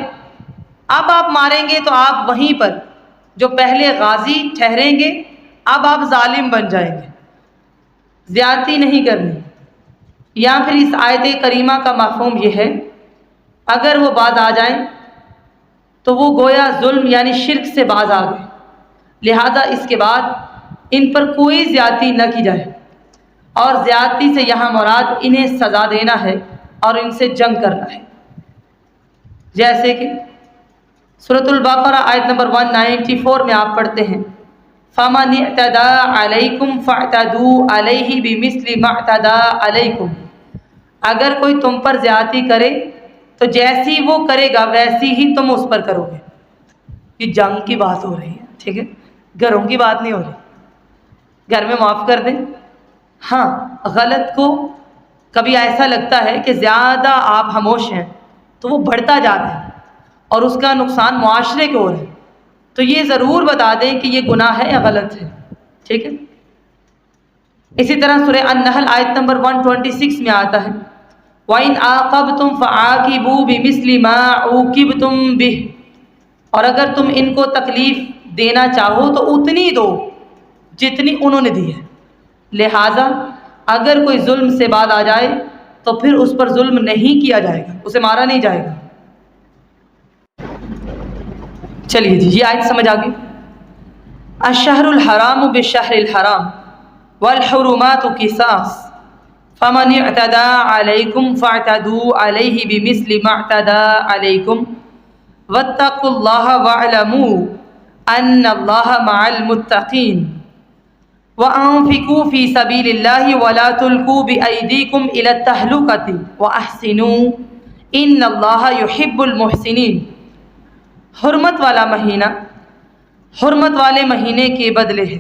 اب آپ ماریں گے تو آپ وہیں پر جو پہلے غازی ٹھہریں گے اب آپ ظالم بن جائیں گے۔ زیادتی نہیں کرنی۔ یا پھر اس آیت کریمہ کا مفہوم یہ ہے اگر وہ باز آ جائیں تو وہ گویا ظلم یعنی شرک سے باز آ گئے، لہذا اس کے بعد ان پر کوئی زیادتی نہ کی جائے، اور زیادتی سے یہاں مراد انہیں سزا دینا ہے اور ان سے جنگ کرنا ہے۔ جیسے کہ سورۃ البقرہ آیت نمبر 194 میں آپ پڑھتے ہیں فَمَنِ اعْتَدَىٰ عَلَيْكُمْ فَاعْتَدُوا عَلَيْهِ بِمِثْلِ مَا اعْتَدَىٰ عَلَيْكُمْ، اگر کوئی تم پر زیادتی کرے تو جیسی وہ کرے گا ویسی ہی تم اس پر کرو گے۔ یہ جنگ کی بات ہو رہی ہے، ٹھیک ہے؟ گھروں کی بات نہیں ہو رہی۔ گھر میں معاف کر دیں۔ ہاں، غلط کو کبھی ایسا لگتا ہے کہ زیادہ آپ خاموش ہیں تو وہ بڑھتا جا رہا ہے اور اس کا نقصان معاشرے کو ہو رہا ہے، تو یہ ضرور بتا دیں کہ یہ گناہ ہے یا غلط ہے، ٹھیک ہے؟ اسی طرح سورہ النحل آیت نمبر 126 میں آتا ہے وَإِنْ عَاقَبْتُمْ فَعَاقِبُوا بِمِثْلِ مَا عُوقِبْتُمْ بِهِ، اور اگر تم ان کو تکلیف دینا چاہو تو اتنی دو جتنی انہوں نے دی ہے، لہٰذا اگر کوئی ظلم سے بعد آ جائے تو پھر اس پر ظلم نہیں کیا جائے گا، اسے مارا نہیں جائے گا۔ چلیے جی، یہ آیت سمجھ آ گئی۔ الشہر الحرام بالشہر الحرام والحرمات قصاص فمن اعتدى عليكم فاعتدوا عليه بمثل ما اعتدى عليكم واتقوا الله واعلموا ان الله مع المتقين وانفقوا في سبيل الله ولا تلقوا بأيديكم الى التهلكة واحسنوا ان الله يحب المحسنين۔ حرمت والا مہینہ حرمت والے مہینے کے بدلے ہے،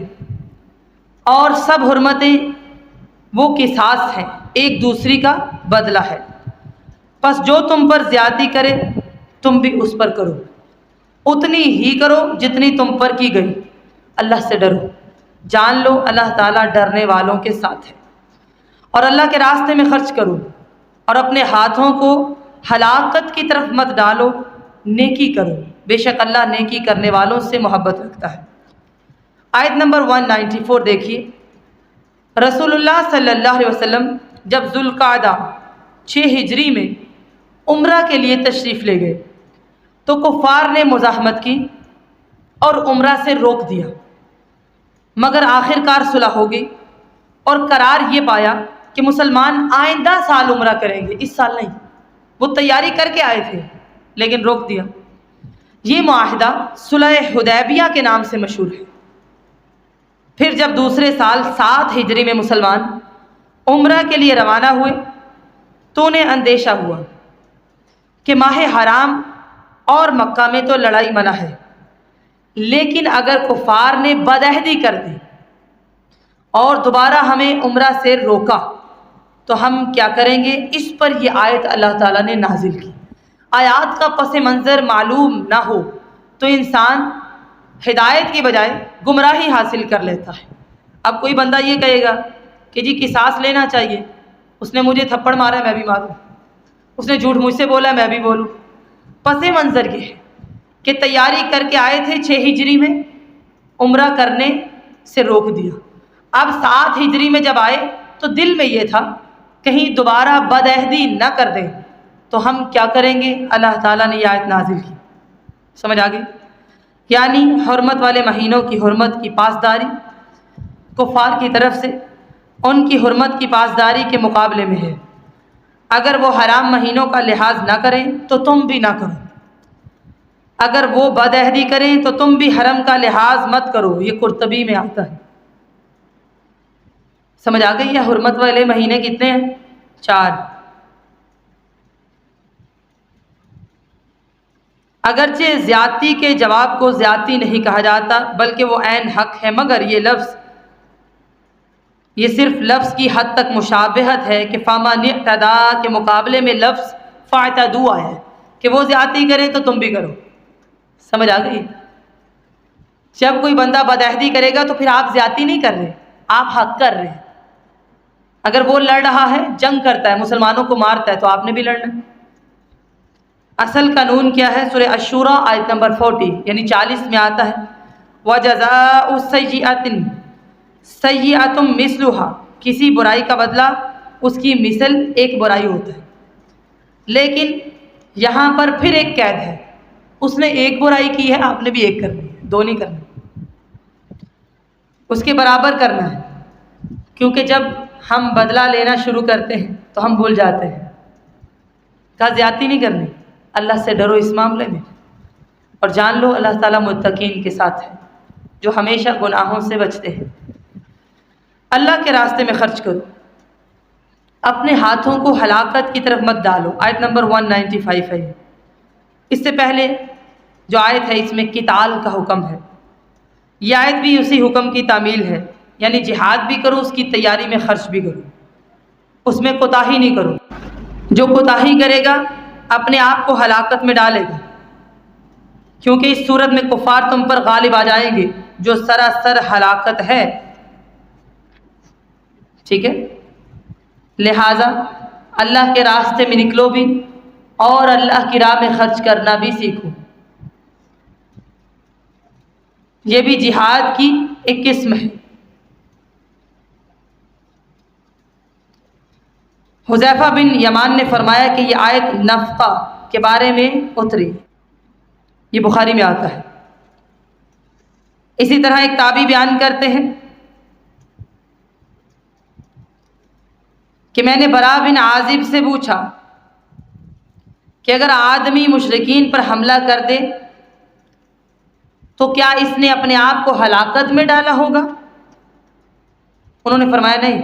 اور سب حرمتیں وہ قصاص ہیں، ایک دوسری کا بدلہ ہے، پس جو تم پر زیادتی کرے تم بھی اس پر کرو، اتنی ہی کرو جتنی تم پر کی گئی۔ اللہ سے ڈرو، جان لو اللہ تعالیٰ ڈرنے والوں کے ساتھ ہے، اور اللہ کے راستے میں خرچ کرو اور اپنے ہاتھوں کو ہلاکت کی طرف مت ڈالو، نیکی کرو، بے شک اللہ نیکی کرنے والوں سے محبت رکھتا ہے۔ آیت نمبر 194 دیکھیے، رسول اللہ صلی اللہ علیہ وسلم جب ذوالقعدہ 6 ہجری میں عمرہ کے لیے تشریف لے گئے تو کفار نے مزاحمت کی اور عمرہ سے روک دیا، مگر آخر کار صلح ہو گئی اور قرار یہ پایا کہ مسلمان آئندہ سال عمرہ کریں گے، اس سال نہیں۔ وہ تیاری کر کے آئے تھے لیکن روک دیا۔ یہ معاہدہ صلح حدیبیہ کے نام سے مشہور ہے۔ پھر جب دوسرے سال 7 ہجری میں مسلمان عمرہ کے لیے روانہ ہوئے تو انہیں اندیشہ ہوا کہ ماہ حرام اور مکہ میں تو لڑائی منع ہے، لیکن اگر کفار نے بدعہدی کر دی اور دوبارہ ہمیں عمرہ سے روکا تو ہم کیا کریں گے؟ اس پر یہ آیت اللہ تعالیٰ نے نازل کی۔ آیات کا پس منظر معلوم نہ ہو تو انسان ہدایت کی بجائے گمراہی حاصل کر لیتا ہے۔ اب کوئی بندہ یہ کہے گا کہ جی قصاص لینا چاہیے، اس نے مجھے تھپڑ مارا میں بھی ماروں، اس نے جھوٹ مجھ سے بولا میں بھی بولوں۔ پس منظر یہ ہے کہ تیاری کر کے آئے تھے 6 ہجری میں، عمرہ کرنے سے روک دیا۔ اب 7 ہجری میں جب آئے تو دل میں یہ تھا کہیں دوبارہ بدعہدی نہ کر دیں تو ہم کیا کریں گے؟ اللہ تعالیٰ نے یہ آیت نازل کی۔ سمجھ آ گئی؟ یعنی حرمت والے مہینوں کی حرمت کی پاسداری کفار کی طرف سے ان کی حرمت کی پاسداری کے مقابلے میں ہے۔ اگر وہ حرام مہینوں کا لحاظ نہ کریں تو تم بھی نہ کرو، اگر وہ بدعہدی کریں تو تم بھی حرم کا لحاظ مت کرو۔ یہ قرطبی میں آتا ہے۔ سمجھ آ گئی؟ یہ حرمت والے مہینے کتنے ہیں؟ 4۔ اگرچہ زیادتی کے جواب کو زیادتی نہیں کہا جاتا بلکہ وہ عین حق ہے، مگر یہ صرف لفظ کی حد تک مشابہت ہے کہ فَمَنِ اعْتَدَىٰ کے مقابلے میں لفظ فَاعْتَدُوا آیا ہے کہ وہ زیادتی کرے تو تم بھی کرو۔ سمجھ آ گئی؟ جب کوئی بندہ بدعہدی کرے گا تو پھر آپ زیادتی نہیں کر رہے، آپ حق کر رہے ہیں۔ اگر وہ لڑ رہا ہے، جنگ کرتا ہے، مسلمانوں کو مارتا ہے تو آپ نے بھی لڑنا ہے۔ اصل قانون کیا ہے؟ سورہ الشورى آیت نمبر 40 یعنی 40 میں آتا ہے وَجَزَاءُ سَيِّئَةٍ سَيِّئَةٌ مِثْلُهَا، کسی برائی کا بدلہ اس کی مثل ایک برائی ہوتا ہے۔ لیکن یہاں پر پھر ایک قید ہے، اس نے ایک برائی کی ہے، آپ نے بھی ایک کرنی ہے، 2 نہیں کرنا، اس کے برابر کرنا ہے۔ کیونکہ جب ہم بدلہ لینا شروع کرتے ہیں تو ہم بھول جاتے ہیں۔ کہا زیادتی نہیں کرنی، اللہ سے ڈرو اس معاملے میں، اور جان لو اللہ تعالیٰ متقین کے ساتھ ہے جو ہمیشہ گناہوں سے بچتے ہیں۔ اللہ کے راستے میں خرچ کرو، اپنے ہاتھوں کو ہلاکت کی طرف مت ڈالو۔ آیت نمبر 195 ہے۔ اس سے پہلے جو آیت ہے اس میں قتال کا حکم ہے، یہ آیت بھی اسی حکم کی تعمیل ہے، یعنی جہاد بھی کرو، اس کی تیاری میں خرچ بھی کرو، اس میں کوتاہی نہیں کرو۔ جو کوتاہی کرے گا اپنے آپ کو ہلاکت میں ڈالے گا، کیونکہ اس صورت میں کفار تم پر غالب آ جائیں گے جو سراسر ہلاکت ہے۔ ٹھیک ہے؟ لہٰذا اللہ کے راستے میں نکلو بھی اور اللہ کی راہ میں خرچ کرنا بھی سیکھو۔ یہ بھی جہاد کی ایک قسم ہے۔ حذیفہ بن یمان نے فرمایا کہ یہ آیت نفقہ کے بارے میں اتری، یہ بخاری میں آتا ہے۔ اسی طرح ایک تابعی بیان کرتے ہیں کہ میں نے براء بن عازب سے پوچھا کہ اگر آدمی مشرکین پر حملہ کر دے تو کیا اس نے اپنے آپ کو ہلاکت میں ڈالا ہوگا؟ انہوں نے فرمایا نہیں۔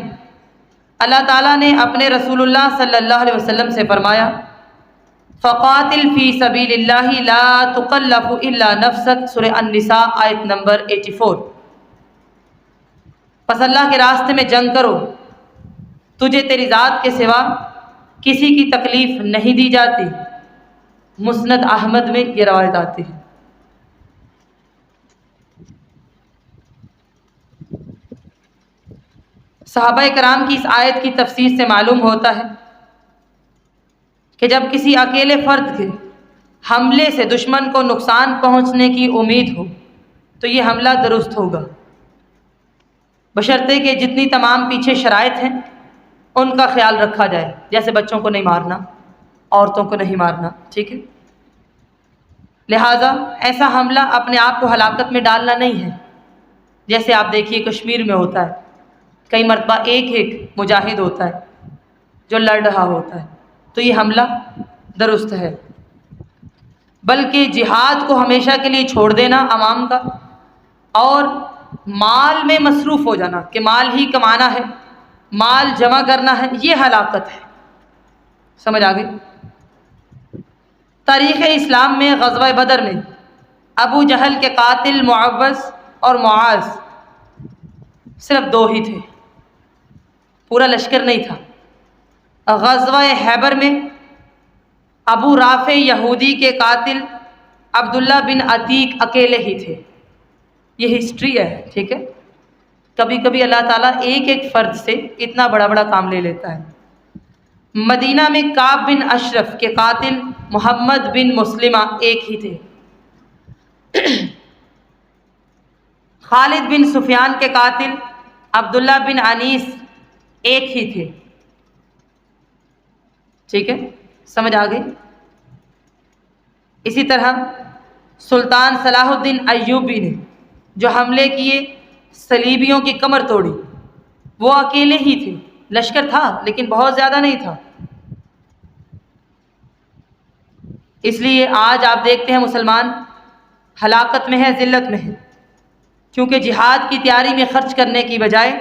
اللہ تعالیٰ نے اپنے رسول اللہ صلی اللہ علیہ وسلم سے فرمایا فَقَاتِلْ فِي سَبِيلِ اللَّهِ لَا تُكَلَّفُ إِلَّا نَفْسَكَ، سورہ النساء آیت نمبر 84۔ پس اللہ کے راستے میں جنگ کرو، تجھے تیری ذات کے سوا کسی کی تکلیف نہیں دی جاتی۔ مسند احمد میں یہ روایت آتی ہے۔ صحابہ کرام کی اس آیت کی تفسیر سے معلوم ہوتا ہے کہ جب کسی اکیلے فرد کے حملے سے دشمن کو نقصان پہنچنے کی امید ہو تو یہ حملہ درست ہوگا، بشرطے کہ جتنی تمام پیچھے شرائط ہیں ان کا خیال رکھا جائے، جیسے بچوں کو نہیں مارنا، عورتوں کو نہیں مارنا، ٹھیک ہے؟ لہٰذا ایسا حملہ اپنے آپ کو ہلاکت میں ڈالنا نہیں ہے، جیسے آپ دیکھیے کشمیر میں ہوتا ہے، کئی مرتبہ ایک مجاہد ہوتا ہے جو لڑ رہا ہوتا ہے، تو یہ حملہ درست ہے۔ بلکہ جہاد کو ہمیشہ کے لیے چھوڑ دینا عوام کا اور مال میں مصروف ہو جانا کہ مال ہی کمانا ہے، مال جمع کرنا ہے، یہ ہلاکت ہے۔ سمجھ آ گئی؟ تاریخ اسلام میں غزوہ بدر میں ابو جہل کے قاتل معوذ اور معاذ صرف 2 ہی تھے، پورا لشکر نہیں تھا۔ غزوہ خیبر میں ابو رافع یہودی کے قاتل عبداللہ بن عتیق اکیلے ہی تھے۔ یہ ہسٹری ہے، ٹھیک ہے؟ کبھی کبھی اللہ تعالیٰ ایک فرد سے اتنا بڑا بڑا کام لے لیتا ہے۔ مدینہ میں کعب بن اشرف کے قاتل محمد بن مسلمہ ایک ہی تھے۔ خالد بن سفیان کے قاتل عبداللہ بن انیس ایک ہی تھے، ٹھیک ہے؟ سمجھ آ گئی؟ اسی طرح سلطان صلاح الدین ایوبی نے جو حملے کیے، صلیبیوں کی کمر توڑی، وہ اکیلے ہی تھے، لشکر تھا لیکن بہت زیادہ نہیں تھا۔ اس لیے آج آپ دیکھتے ہیں مسلمان ہلاکت میں ہے، ذلت میں ہے، کیونکہ جہاد کی تیاری میں خرچ کرنے کی بجائے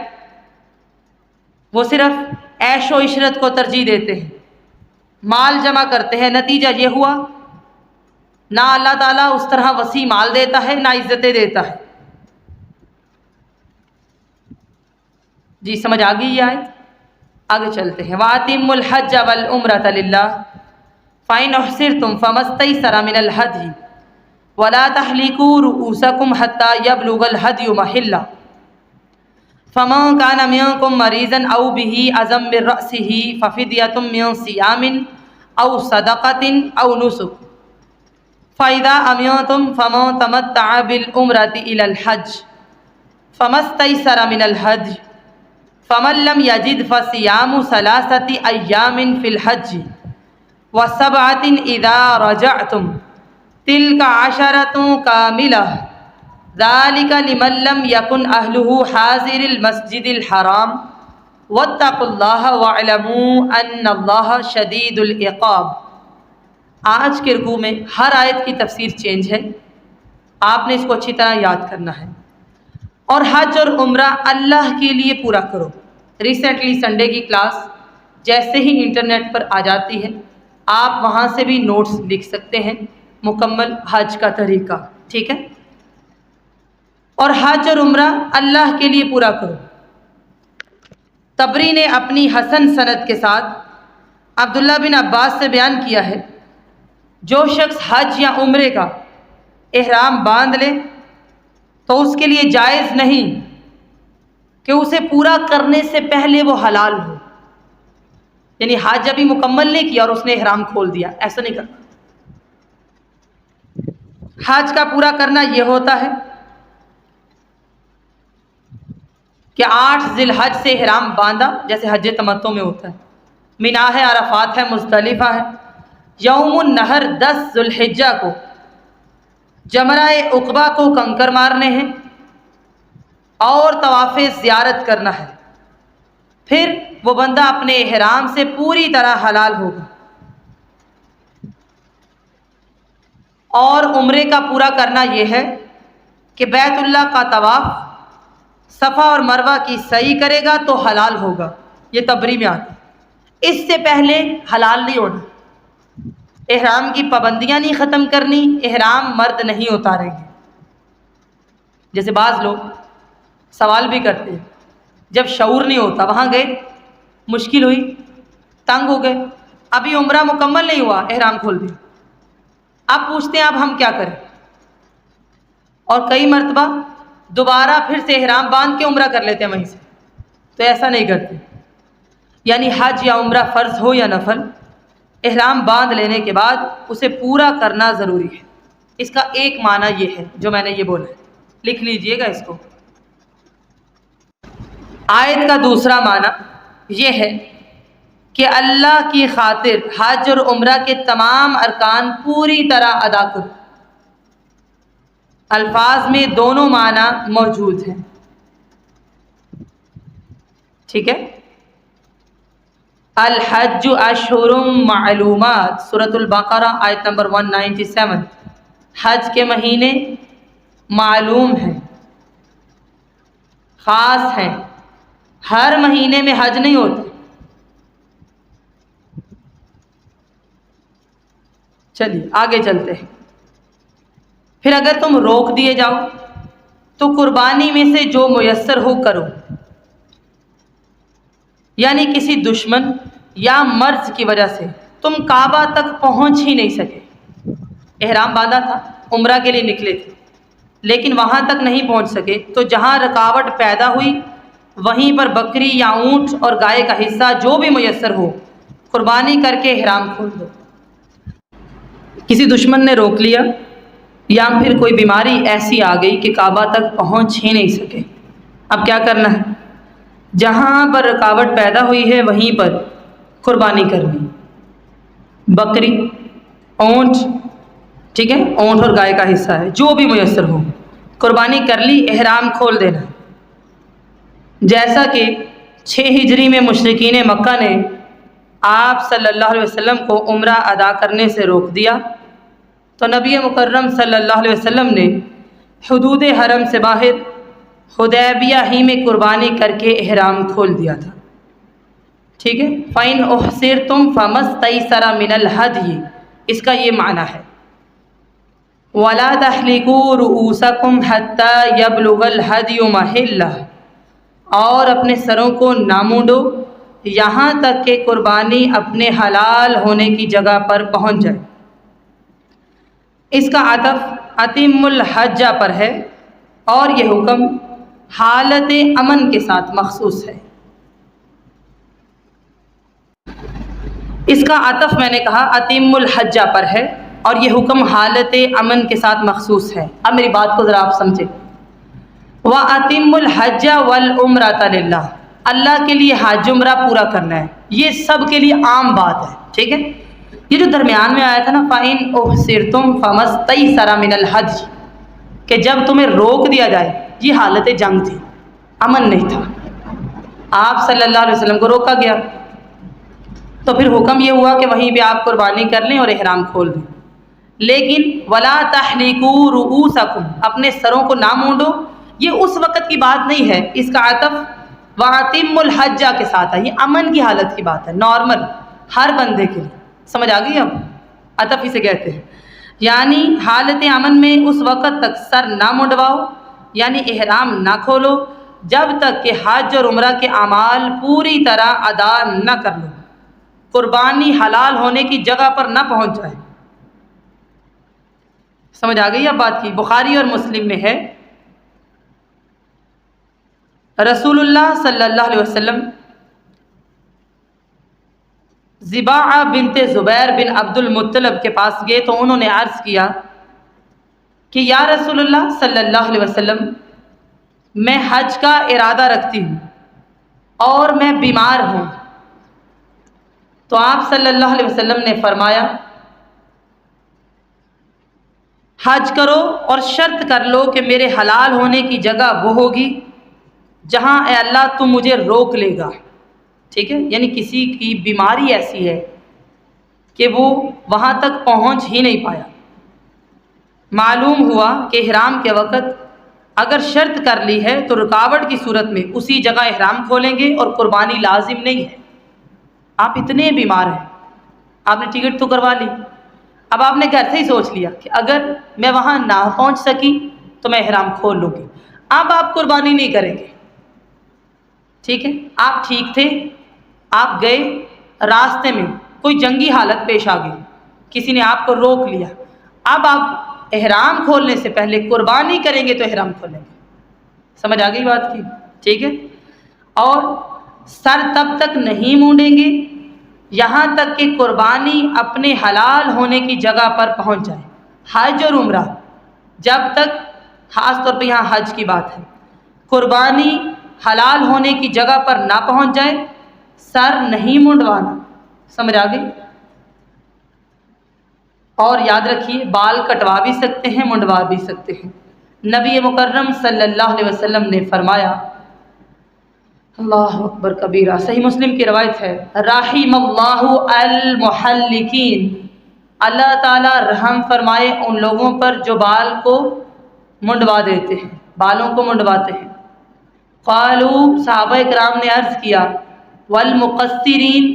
وہ صرف عیش و عشرت کو ترجیح دیتے ہیں، مال جمع کرتے ہیں۔ نتیجہ یہ ہوا نہ اللہ تعالیٰ اس طرح وسیع مال دیتا ہے، نہ عزتیں دیتا ہے۔ جی سمجھ آ گئی یہ آیت؟ آگے چلتے ہیں۔ وَأَتِمُّوا الْحَجَّ وَالْعُمْرَةَ لِلَّهِ فَإِنْ أُحْصِرْتُمْ فَمَا اسْتَيْسَرَ مِنَ الْهَدْيِ وَلَا تَحْلِقُوا رُؤُوسَكُمْ حَتَّى يَبْلُغَ الْهَدْيُ مَحِلَّهُ فَمَنْ كَانَ مِنكُم مَّرِيضًا أَوْ بِهِ أَذًى مِّن رَّأْسِهِ فَفِدْيَةٌ مِّن صِيَامٍ أَوْ صَدَقَةٍ أَوْ نُسُكٍ فَإِذَا أَمِنْتُمْ فَمَنْ تَمَتَّعَ بِالْعُمْرَةِ إِلَى الْحَجِّ فَمَا اسْتَيْسَرَ مِنَ الْهَدْيِ فَمَن لَّمْ يَجِدْ فَصِيَامُ 3 أَيَّامٍ فِي الْحَجِّ و7 إِذَا رَجَعْتُمْ تِلْكَ 10 كَامِلَةٌ ذَلِكَ لِمَن لَّمْ يَكُنْ أَهْلُهُ حَاضِرِي الْمَسْجِدِ الْحَرَامِ وَاتَّقُوا اللَّهَ وَاعْلَمُوا أَنَّ اللَّهَ شَدِيدُ الْعِقَابِ۔ آج کے رکوع میں ہر آیت کی تفسیر چینج ہے، آپ نے اس کو اچھی طرح یاد کرنا ہے۔ اور حج اور عمرہ اللہ کے لیے پورا کرو۔ ریسنٹلی سنڈے کی کلاس جیسے ہی انٹرنیٹ پر آ جاتی ہے، آپ وہاں سے بھی نوٹس لکھ سکتے ہیں، مکمل حج کا طریقہ، ٹھیک ہے؟ اور حج اور عمرہ اللہ کے لیے پورا کرو۔ طبری نے اپنی حسن سند کے ساتھ عبداللہ بن عباس سے بیان کیا ہے، جو شخص حج یا عمرے کا احرام باندھ لے تو اس کے لیے جائز نہیں کہ اسے پورا کرنے سے پہلے وہ حلال ہو، یعنی حج ابھی مکمل نہیں کیا اور اس نے احرام کھول دیا، ایسا نہیں کرنا۔ حج کا پورا کرنا یہ ہوتا ہے کہ 8 ذی الحج سے احرام باندھا، جیسے حج تمتع میں ہوتا ہے، مینا ہے، عرفات ہے، مزدلفہ ہے، یوم النحر 10 ذی الحجہ کو جمرہ عقبہ کو کنکر مارنے ہیں اور طواف زیارت کرنا ہے، پھر وہ بندہ اپنے احرام سے پوری طرح حلال ہوگا۔ اور عمرے کا پورا کرنا یہ ہے کہ بیت اللہ کا طواف، صفا اور مروہ کی سعی کرے گا تو حلال ہوگا، یہ طبری میں آتا ہے۔ اس سے پہلے حلال نہیں ہونا، احرام کی پابندیاں نہیں ختم کرنی، احرام مرد نہیں اتاریں گے۔ جیسے بعض لوگ سوال بھی کرتے ہیں، جب شعور نہیں ہوتا، وہاں گئے، مشکل ہوئی، تنگ ہو گئے، ابھی عمرہ مکمل نہیں ہوا، احرام کھول دیا، اب پوچھتے ہیں اب ہم کیا کریں؟ اور کئی مرتبہ دوبارہ پھر سے احرام باندھ کے عمرہ کر لیتے ہیں وہیں سے، تو ایسا نہیں کرتے۔ یعنی حج یا عمرہ فرض ہو یا نفل، احرام باندھ لینے کے بعد اسے پورا کرنا ضروری ہے۔ اس کا ایک معنی یہ ہے جو میں نے یہ بولا ہے، لکھ لیجئے گا اس کو۔ آیت کا دوسرا معنی یہ ہے کہ اللہ کی خاطر حج اور عمرہ کے تمام ارکان پوری طرح ادا کرو۔ الفاظ میں دونوں معنی موجود ہیں۔ ٹھیک ہے. الحج اشہر معلومات، سورۃ البقرہ آیت نمبر 197. حج کے مہینے معلوم ہیں، خاص ہیں. ہر مہینے میں حج نہیں ہوتا. چلیے آگے چلتے ہیں. پھر اگر تم روک دیے جاؤ تو قربانی میں سے جو میسر ہو کرو، یعنی کسی دشمن یا مرض کی وجہ سے تم کعبہ تک پہنچ ہی نہیں سکے. احرام باندھا تھا، عمرہ کے لیے نکلے تھے، لیکن وہاں تک نہیں پہنچ سکے، تو جہاں رکاوٹ پیدا ہوئی وہیں پر بکری یا اونٹ اور گائے کا حصہ جو بھی میسر ہو قربانی کر کے احرام کھول دو. کسی دشمن نے روک لیا یا پھر کوئی بیماری ایسی آ گئی کہ کعبہ تک پہنچ ہی نہیں سکے. اب کیا کرنا ہے؟ جہاں پر رکاوٹ پیدا ہوئی ہے وہیں پر قربانی کرنی. بکری، اونٹ، ٹھیک ہے، اونٹ اور گائے کا حصہ ہے، جو بھی میسر ہو قربانی کر لی، احرام کھول دینا. جیسا کہ 6 ہجری میں مشرکین مکہ نے آپ صلی اللہ علیہ وسلم کو عمرہ ادا کرنے سے روک دیا، تو نبی مکرم صلی اللہ علیہ وسلم نے حدود حرم سے باہر حدیبیہ ہی میں قربانی کر کے احرام کھول دیا تھا. ٹھیک ہے. فَإِنْ أُحْصِرْتُمْ فَمَا اسْتَيْسَرَ مِنَ الْهَدْيِ، اس کا یہ معنی ہے وَلَا تَحْلِقُوا رُؤُوسَكُمْ حَتَّى يَبْلُغَ الْهَدْيُ مَحِلَّهُ، اور اپنے سروں کو نہ مونڈو یہاں تک کہ قربانی اپنے حلال ہونے کی جگہ پر پہنچ جائے. اس کا عطف اتم الحج پر ہے اور یہ حکم حالت امن کے ساتھ مخصوص ہے. اس کا عطف میں نے کہا اتم الحج پر ہے اور یہ حکم حالت امن کے ساتھ مخصوص ہے. اب میری بات کو ذرا آپ سمجھیں. وَأَتِمُّ الْحَجَّ وَالْعُمْرَةَ لِلَّهِ، اللہ کے لیے حج عمرہ پورا کرنا ہے، یہ سب کے لیے عام بات ہے. ٹھیک ہے. یہ جو درمیان میں آیا تھا نا فَإِنْ أُحْصِرْتُمْ فَمَا اسْتَيْسَرَ مِنَ الْهَدْيِ، کہ جب تمہیں روک دیا جائے، یہ حالت جنگ تھی، امن نہیں تھا، آپ صلی اللہ علیہ وسلم کو روکا گیا، تو پھر حکم یہ ہوا کہ وہیں پہ آپ قربانی کر لیں اور احرام کھول دیں. لیکن وَلَا تَحْلِقُوا رُؤُوسَكُمْ، اپنے سروں کو نہ مونڈو، یہ اس وقت کی بات نہیں ہے. اس کا عطف وَأَتِمُّ الْحَجَّ کے ساتھ ہے، یہ امن کی حالت کی بات ہے، نارمل ہر بندے کے لیے. سمجھ آ گئی؟ اب عطف اسے کہتے ہیں. یعنی حالت امن میں اس وقت تک سر نہ منڈواؤ، یعنی احرام نہ کھولو جب تک کہ حج اور عمرہ کے اعمال پوری طرح ادا نہ کر لو، قربانی حلال ہونے کی جگہ پر نہ پہنچ جائے. سمجھ آ گئی اب بات کی؟ بخاری اور مسلم میں ہے رسول اللہ صلی اللہ علیہ وسلم ضباعہ بنت زبیر بن عبد المطلب کے پاس گئے تو انہوں نے عرض کیا کہ یا رسول اللہ صلی اللہ علیہ وسلم، میں حج کا ارادہ رکھتی ہوں اور میں بیمار ہوں. تو آپ صلی اللہ علیہ وسلم نے فرمایا حج کرو اور شرط کر لو کہ میرے حلال ہونے کی جگہ وہ ہوگی جہاں اے اللہ تو مجھے روک لے گا. ٹھیک ہے. یعنی کسی کی بیماری ایسی ہے کہ وہ وہاں تک پہنچ ہی نہیں پایا. معلوم ہوا کہ احرام کے وقت اگر شرط کر لی ہے تو رکاوٹ کی صورت میں اسی جگہ احرام کھولیں گے اور قربانی لازم نہیں ہے. آپ اتنے بیمار ہیں، آپ نے ٹکٹ تو کروا لی، اب آپ نے گھر سے ہی سوچ لیا کہ اگر میں وہاں نہ پہنچ سکی تو میں احرام کھول لوں گی. اب آپ قربانی نہیں کریں گے. ٹھیک ہے. آپ ٹھیک تھے، آپ گئے، راستے میں کوئی جنگی حالت پیش آ گئی، کسی نے آپ کو روک لیا، اب آپ احرام کھولنے سے پہلے قربانی کریں گے تو احرام کھولیں گے. سمجھ آ گئی بات کی؟ ٹھیک ہے. اور سر تب تک نہیں مونڈیں گے یہاں تک کہ قربانی اپنے حلال ہونے کی جگہ پر پہنچ جائے. حج اور عمرہ جب تک، خاص طور پہ یہاں حج کی بات ہے، قربانی حلال ہونے کی جگہ پر نہ پہنچ جائے سر نہیں منڈوانا. سمجھ آ گئی؟ اور یاد رکھیے بال کٹوا بھی سکتے ہیں، منڈوا بھی سکتے ہیں. نبی مکرم صلی اللہ علیہ وسلم نے فرمایا اللہ اکبر کبیرہ۔ صحیح مسلم کی روایت ہے، رحم اللہ المحلقین، اللہ تعالیٰ رحم فرمائے ان لوگوں پر جو بال کو منڈوا دیتے ہیں، بالوں کو منڈواتے ہیں۔ قالوا، صحابہ کرام نے عرض کیا، والمقصرین،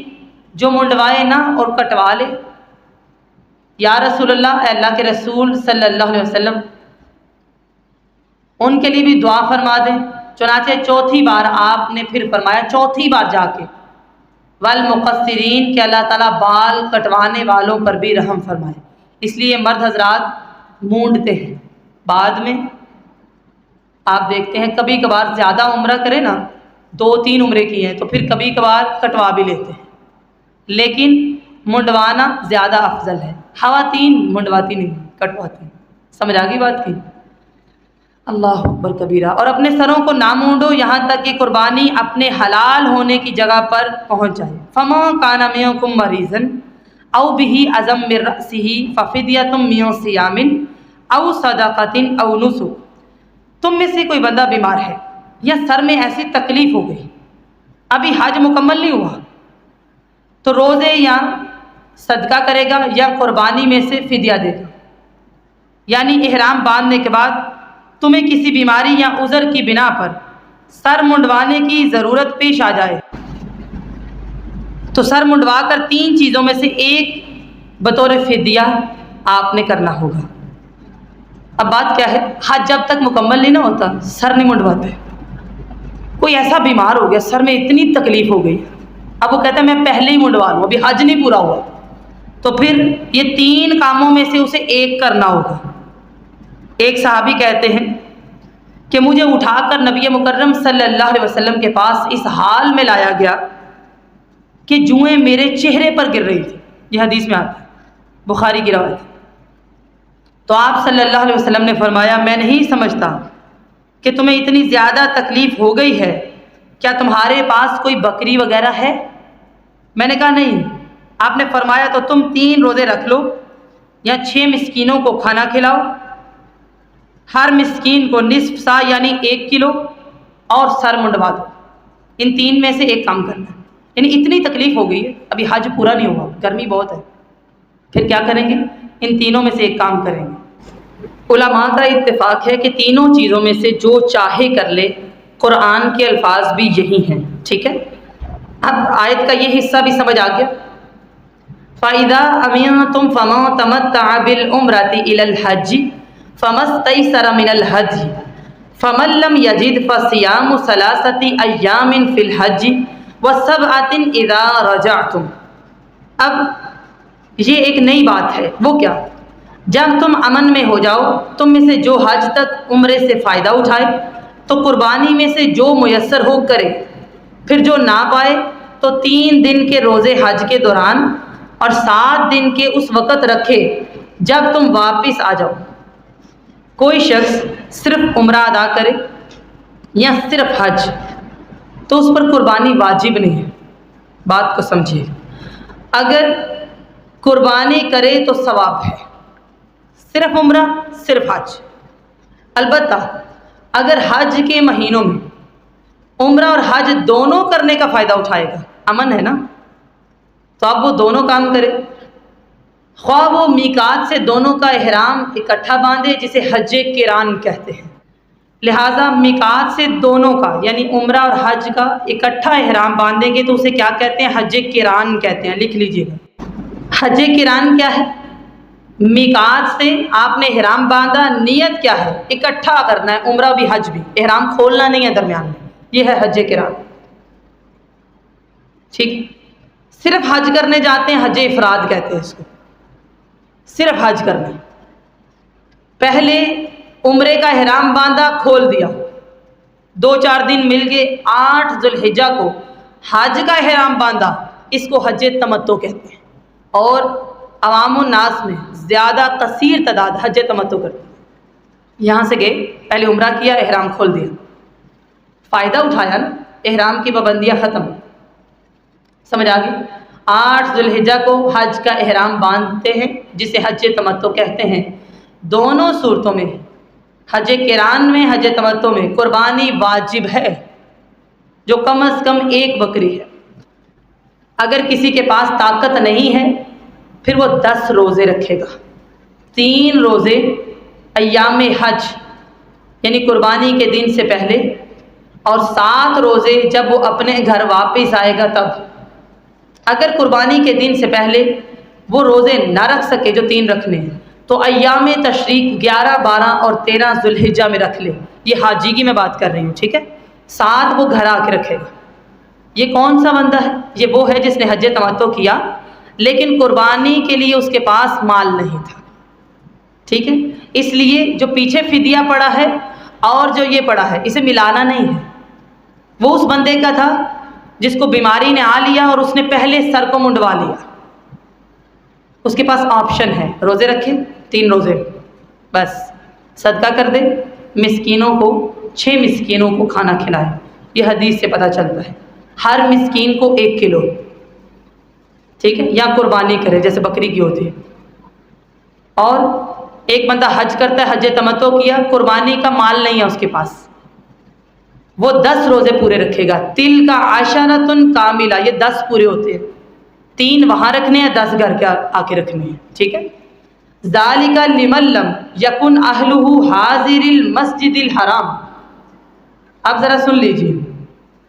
جو منڈوائے نہ اور کٹوا لے۔ یا رسول اللہ، اے اللہ کے رسول صلی اللہ علیہ وسلم، ان کے لیے بھی دعا فرما دیں۔ چنانچہ چوتھی بار آپ نے پھر فرمایا، چوتھی بار جا کے، والمقصرین، کہ اللہ تعالیٰ بال کٹوانے والوں پر بھی رحم فرمائے۔ اس لیے مرد حضرات مونڈتے ہیں، بعد میں آپ دیکھتے ہیں کبھی کبھار زیادہ عمرہ کرے نا، 2-3 عمرے کی ہیں تو پھر کبھی کبھار کٹوا بھی لیتے ہیں، لیکن منڈوانا زیادہ افضل ہے۔ خواتین منڈواتی نہیں، کٹواتی ہیں۔ سمجھ آ گئی بات کی؟ اللہ اکبر کبیرہ۔ اور اپنے سروں کو نہ مونڈو یہاں تک کہ قربانی اپنے حلال ہونے کی جگہ پر پہنچ جائے۔ فَمَا كَانَ مِنكُم مَّرِيضًا أَوْ بِهِ أَذًى مِّن رَّأْسِهِ فَفِدْيَةٌ مِّن صِيَامٍ أَوْ صَدَقَةٍ أَوْ نُسُكٍ، تم میں سے کوئی بندہ بیمار ہے یا سر میں ایسی تکلیف ہو گئی، ابھی حج مکمل نہیں ہوا، تو روزے یا صدقہ کرے گا یا قربانی میں سے فدیہ دے گا۔ یعنی احرام باندھنے کے بعد تمہیں کسی بیماری یا عذر کی بنا پر سر منڈوانے کی ضرورت پیش آ جائے تو سر منڈوا کر 3 چیزوں میں سے ایک بطور فدیہ آپ نے کرنا ہوگا۔ اب بات کیا ہے، حج جب تک مکمل نہیں نہ ہوتا سر نہیں منڈواتے۔ کوئی ایسا بیمار ہو گیا، سر میں اتنی تکلیف ہو گئی، اب وہ کہتا ہے میں پہلے ہی منڈوا لوں، ابھی حج نہیں پورا ہوا، تو پھر یہ 3 کاموں میں سے اسے ایک کرنا ہوگا۔ ایک صحابی کہتے ہیں کہ مجھے اٹھا کر نبی مکرم صلی اللہ علیہ وسلم کے پاس اس حال میں لایا گیا کہ جوئیں میرے چہرے پر گر رہی تھی۔ یہ حدیث میں آتا ہے، بخاری کی روایت ہے۔ تو آپ صلی اللہ علیہ وسلم نے فرمایا، میں نہیں سمجھتا کہ تمہیں اتنی زیادہ تکلیف ہو گئی ہے، کیا تمہارے پاس کوئی بکری وغیرہ ہے؟ میں نے کہا نہیں۔ آپ نے فرمایا تو تم 3 روزے رکھ لو یا 6 مسکینوں کو کھانا کھلاؤ، ہر مسکین کو نصف سا یعنی 1 کلو، اور سر منڈوا دو۔ ان 3 میں سے ایک کام کرنا ہے۔ یعنی اتنی تکلیف ہو گئی ہے، ابھی حج پورا نہیں ہوا، گرمی بہت ہے، پھر کیا کریں گے؟ ان تینوں میں سے ایک کام کریں گے۔ علماء کا اتفاق ہے کہ تینوں چیزوں میں سے جو چاہے کر لے، قرآن کے الفاظ بھی یہی ہیں، ٹھیک ہے؟ اب آیت کا یہ حصہ بھی سمجھ آ گیا۔ فَإِذَا أَمِنْتُمْ فَمَن تَمَتَّعَ بِالْعُمْرَةِ إِلَى الْحَجِّ فَمَا اسْتَيْسَرَ مِنَ الْهَدْيِ فَمَن لَّمْ يَجِدْ فَصِيَامُ 3 أَيَّامٍ فِي الْحَجِّ وَسَبْعَةٍ إِذَا رَجَعْتُمْ۔ اب یہ ایک نئی بات ہے، وہ کیا؟ جب تم امن میں ہو جاؤ، تم میں سے جو حج تک عمرے سے فائدہ اٹھائے تو قربانی میں سے جو میسر ہو کرے، پھر جو نہ پائے تو 3 دن کے روزے حج کے دوران اور 7 دن کے اس وقت رکھے جب تم واپس آ جاؤ۔ کوئی شخص صرف عمرہ ادا کرے یا صرف حج تو اس پر قربانی واجب نہیں ہے۔ بات کو سمجھیے، اگر قربانی کرے تو ثواب ہے، صرف عمرہ صرف حج۔ البتہ اگر حج کے مہینوں میں عمرہ اور حج دونوں کرنے کا فائدہ اٹھائے گا، امن ہے نا، تو آپ وہ دونوں کام کرے، خواہ وہ میقات سے دونوں کا احرام اکٹھا باندھے جسے حج قران کہتے ہیں۔ لہٰذا میقات سے دونوں کا یعنی عمرہ اور حج کا اکٹھا احرام باندھیں گے تو اسے کیا کہتے ہیں؟ حج قران کہتے ہیں، لکھ لیجئے گا۔ حج قران کیا ہے؟ میقات سے آپ نے احرام باندھا، نیت کیا ہے؟ اکٹھا کرنا ہے، عمرہ بھی حج بھی، احرام کھولنا نہیں ہے درمیان میں، یہ ہے حج قران، ٹھیک؟ صرف حج کرنے جاتے ہیں، حج افراد کہتے ہیں اس کو، صرف حج کرنا، پہلے عمرے کا احرام باندھا، کھول دیا، 2-4 دن مل گئے، 8 ذو الحجہ کو حج کا احرام باندھا، اس کو حج تمتع کہتے ہیں۔ اور عوام الناس میں زیادہ کثیر تعداد حج تمتع کرتے ہیں۔ یہاں سے گئے، پہلے عمرہ کیا، احرام کھول دیا، فائدہ اٹھایا نا، احرام کی پابندیاں ختم، سمجھ آ گئی؟ 8 ذو الحجہ کو حج کا احرام باندھتے ہیں جسے حج تمتع کہتے ہیں۔ دونوں صورتوں میں، حج قران میں، حج تمتع میں قربانی واجب ہے، جو کم از کم 1 بکری ہے۔ اگر کسی کے پاس طاقت نہیں ہے پھر وہ 10 روزے رکھے گا، 3 روزے ایام حج یعنی قربانی کے دن سے پہلے، اور 7 روزے جب وہ اپنے گھر واپس آئے گا تب۔ اگر قربانی کے دن سے پہلے وہ روزے نہ رکھ سکے جو 3 رکھنے ہیں تو ایام تشریق 11، 12 اور 13 ذوالحجہ میں رکھ لے۔ یہ حاجی کی میں بات کر رہی ہوں، ٹھیک ہے؟ 7 وہ گھر آ کے رکھے گا۔ یہ کون سا بندہ ہے؟ یہ وہ ہے جس نے حج تمتع کیا لیکن قربانی کے لیے اس کے پاس مال نہیں تھا، ٹھیک ہے؟ اس لیے جو پیچھے فدیہ پڑا ہے اور جو یہ پڑا ہے اسے ملانا نہیں ہے۔ وہ اس بندے کا تھا جس کو بیماری نے آ لیا اور اس نے پہلے سر کو منڈوا لیا، اس کے پاس آپشن ہے روزے رکھے 3 روزے، بس صدقہ کر دے، مسکینوں کو 6 مسکینوں کو کھانا کھلائے۔ یہ حدیث سے پتہ چلتا ہے ہر مسکین کو 1 کلو، ٹھیک ہے؟ یا قربانی کرے جیسے بکری کی ہوتی ہے۔ اور ایک بندہ حج کرتا ہے، حج تمتع کیا، قربانی کا مال نہیں ہے اس کے پاس، وہ 10 روزے پورے رکھے گا۔ تل کا عشرۃ کاملہ، یہ 10 پورے ہوتے ہیں، 3 وہاں رکھنے ہیں، 10 گھر کے آ کے رکھنے ہیں، ٹھیک ہے؟ ذالک لمن لم یکن اہلہ حاضر المسجد الحرام۔ اب ذرا سن لیجیے،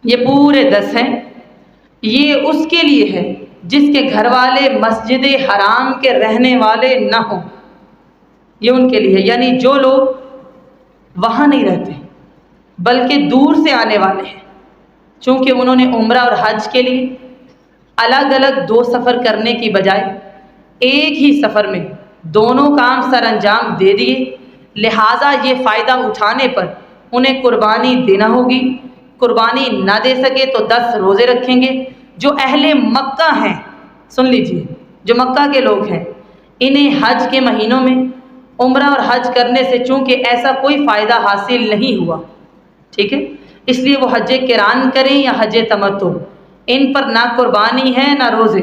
یہ پورے 10 ہیں، یہ اس کے لیے ہے جس کے گھر والے مسجد حرام کے رہنے والے نہ ہوں، یہ ان کے لیے، یعنی جو لوگ وہاں نہیں رہتے بلکہ دور سے آنے والے ہیں، چونکہ انہوں نے عمرہ اور حج کے لیے الگ الگ 2 سفر کرنے کی بجائے ایک ہی سفر میں دونوں کام سر انجام دے دیے، لہٰذا یہ فائدہ اٹھانے پر انہیں قربانی دینا ہوگی۔ قربانی نہ دے سکے تو 10 روزے رکھیں گے۔ جو اہل مکہ ہیں، سن لیجئے، جو مکہ کے لوگ ہیں، انہیں حج کے مہینوں میں عمرہ اور حج کرنے سے چونکہ ایسا کوئی فائدہ حاصل نہیں ہوا، ٹھیک ہے؟ اس لیے وہ حج قران کریں یا حج تمتع، ان پر نہ قربانی ہے نہ روزے،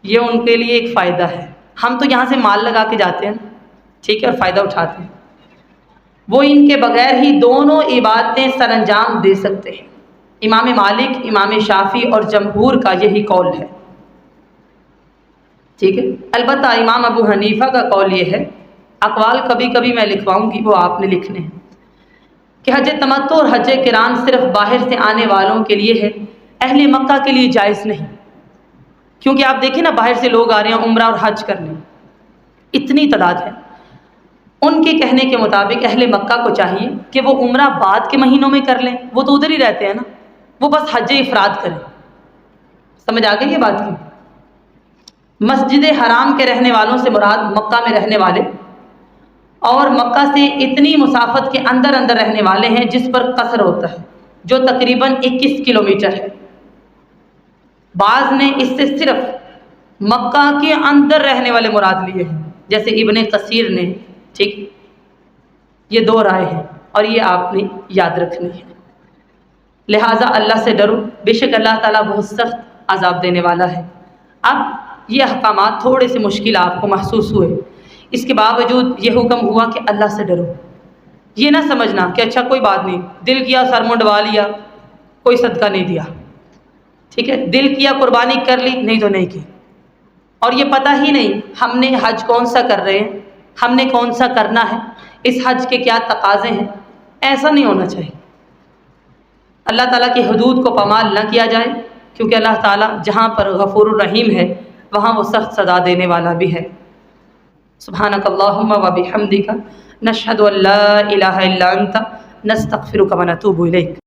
یہ ان کے لیے ایک فائدہ ہے۔ ہم تو یہاں سے مال لگا کے جاتے ہیں، ٹھیک ہے، اور فائدہ اٹھاتے ہیں، وہ ان کے بغیر ہی دونوں عبادتیں سر انجام دے سکتے ہیں۔ امام مالک، امام شافعی اور جمہور کا یہی قول ہے، ٹھیک ہے؟ البتہ امام ابو حنیفہ کا قول یہ ہے، اقوال کبھی کبھی میں لکھواؤں گی وہ آپ نے لکھنے ہیں، کہ حج تمتع اور حج قران صرف باہر سے آنے والوں کے لیے ہے، اہل مکہ کے لیے جائز نہیں، کیونکہ آپ دیکھیں نا باہر سے لوگ آ رہے ہیں عمرہ اور حج کرنے، اتنی تعداد ہے۔ ان کے کہنے کے مطابق اہل مکہ کو چاہیے کہ وہ عمرہ بعد کے مہینوں میں کر لیں، وہ تو ادھر ہی رہتے ہیں نا، وہ بس حج افراد کریں۔ سمجھ آ گئی یہ بات کی؟ مسجد حرام کے رہنے والوں سے مراد مکہ میں رہنے والے اور مکہ سے اتنی مسافت کے اندر اندر رہنے والے ہیں جس پر قصر ہوتا ہے، جو تقریباً 21 کلومیٹر ہے۔ بعض نے اس سے صرف مکہ کے اندر رہنے والے مراد لیے ہیں، جیسے ابن کثیر نے، ٹھیک؟ یہ 2 رائے ہیں اور یہ آپ نے یاد رکھنی ہے۔ لہٰذا اللہ سے ڈرو، بے شک اللہ تعالیٰ بہت سخت عذاب دینے والا ہے۔ اب یہ احکامات تھوڑے سے مشکل آپ کو محسوس ہوئے، اس کے باوجود یہ حکم ہوا کہ اللہ سے ڈرو۔ یہ نہ سمجھنا کہ اچھا کوئی بات نہیں، دل کیا سر منڈوا لیا، کوئی صدقہ نہیں دیا، ٹھیک ہے؟ دل کیا قربانی کر لی، نہیں تو نہیں کی، اور یہ پتہ ہی نہیں ہم نے حج کون سا کر رہے ہیں، ہم نے کون سا کرنا ہے، اس حج کے کیا تقاضے ہیں، ایسا نہیں ہونا چاہیے۔ اللہ تعالیٰ کی حدود کو پامال نہ کیا جائے، کیونکہ اللہ تعالیٰ جہاں پر غفور الرحیم ہے وہاں وہ سخت سزا دینے والا بھی ہے۔ سبحانک اللہم و بحمدک، نشہد ان لا الہ الا انت، نستغفرک و نتوب الیک۔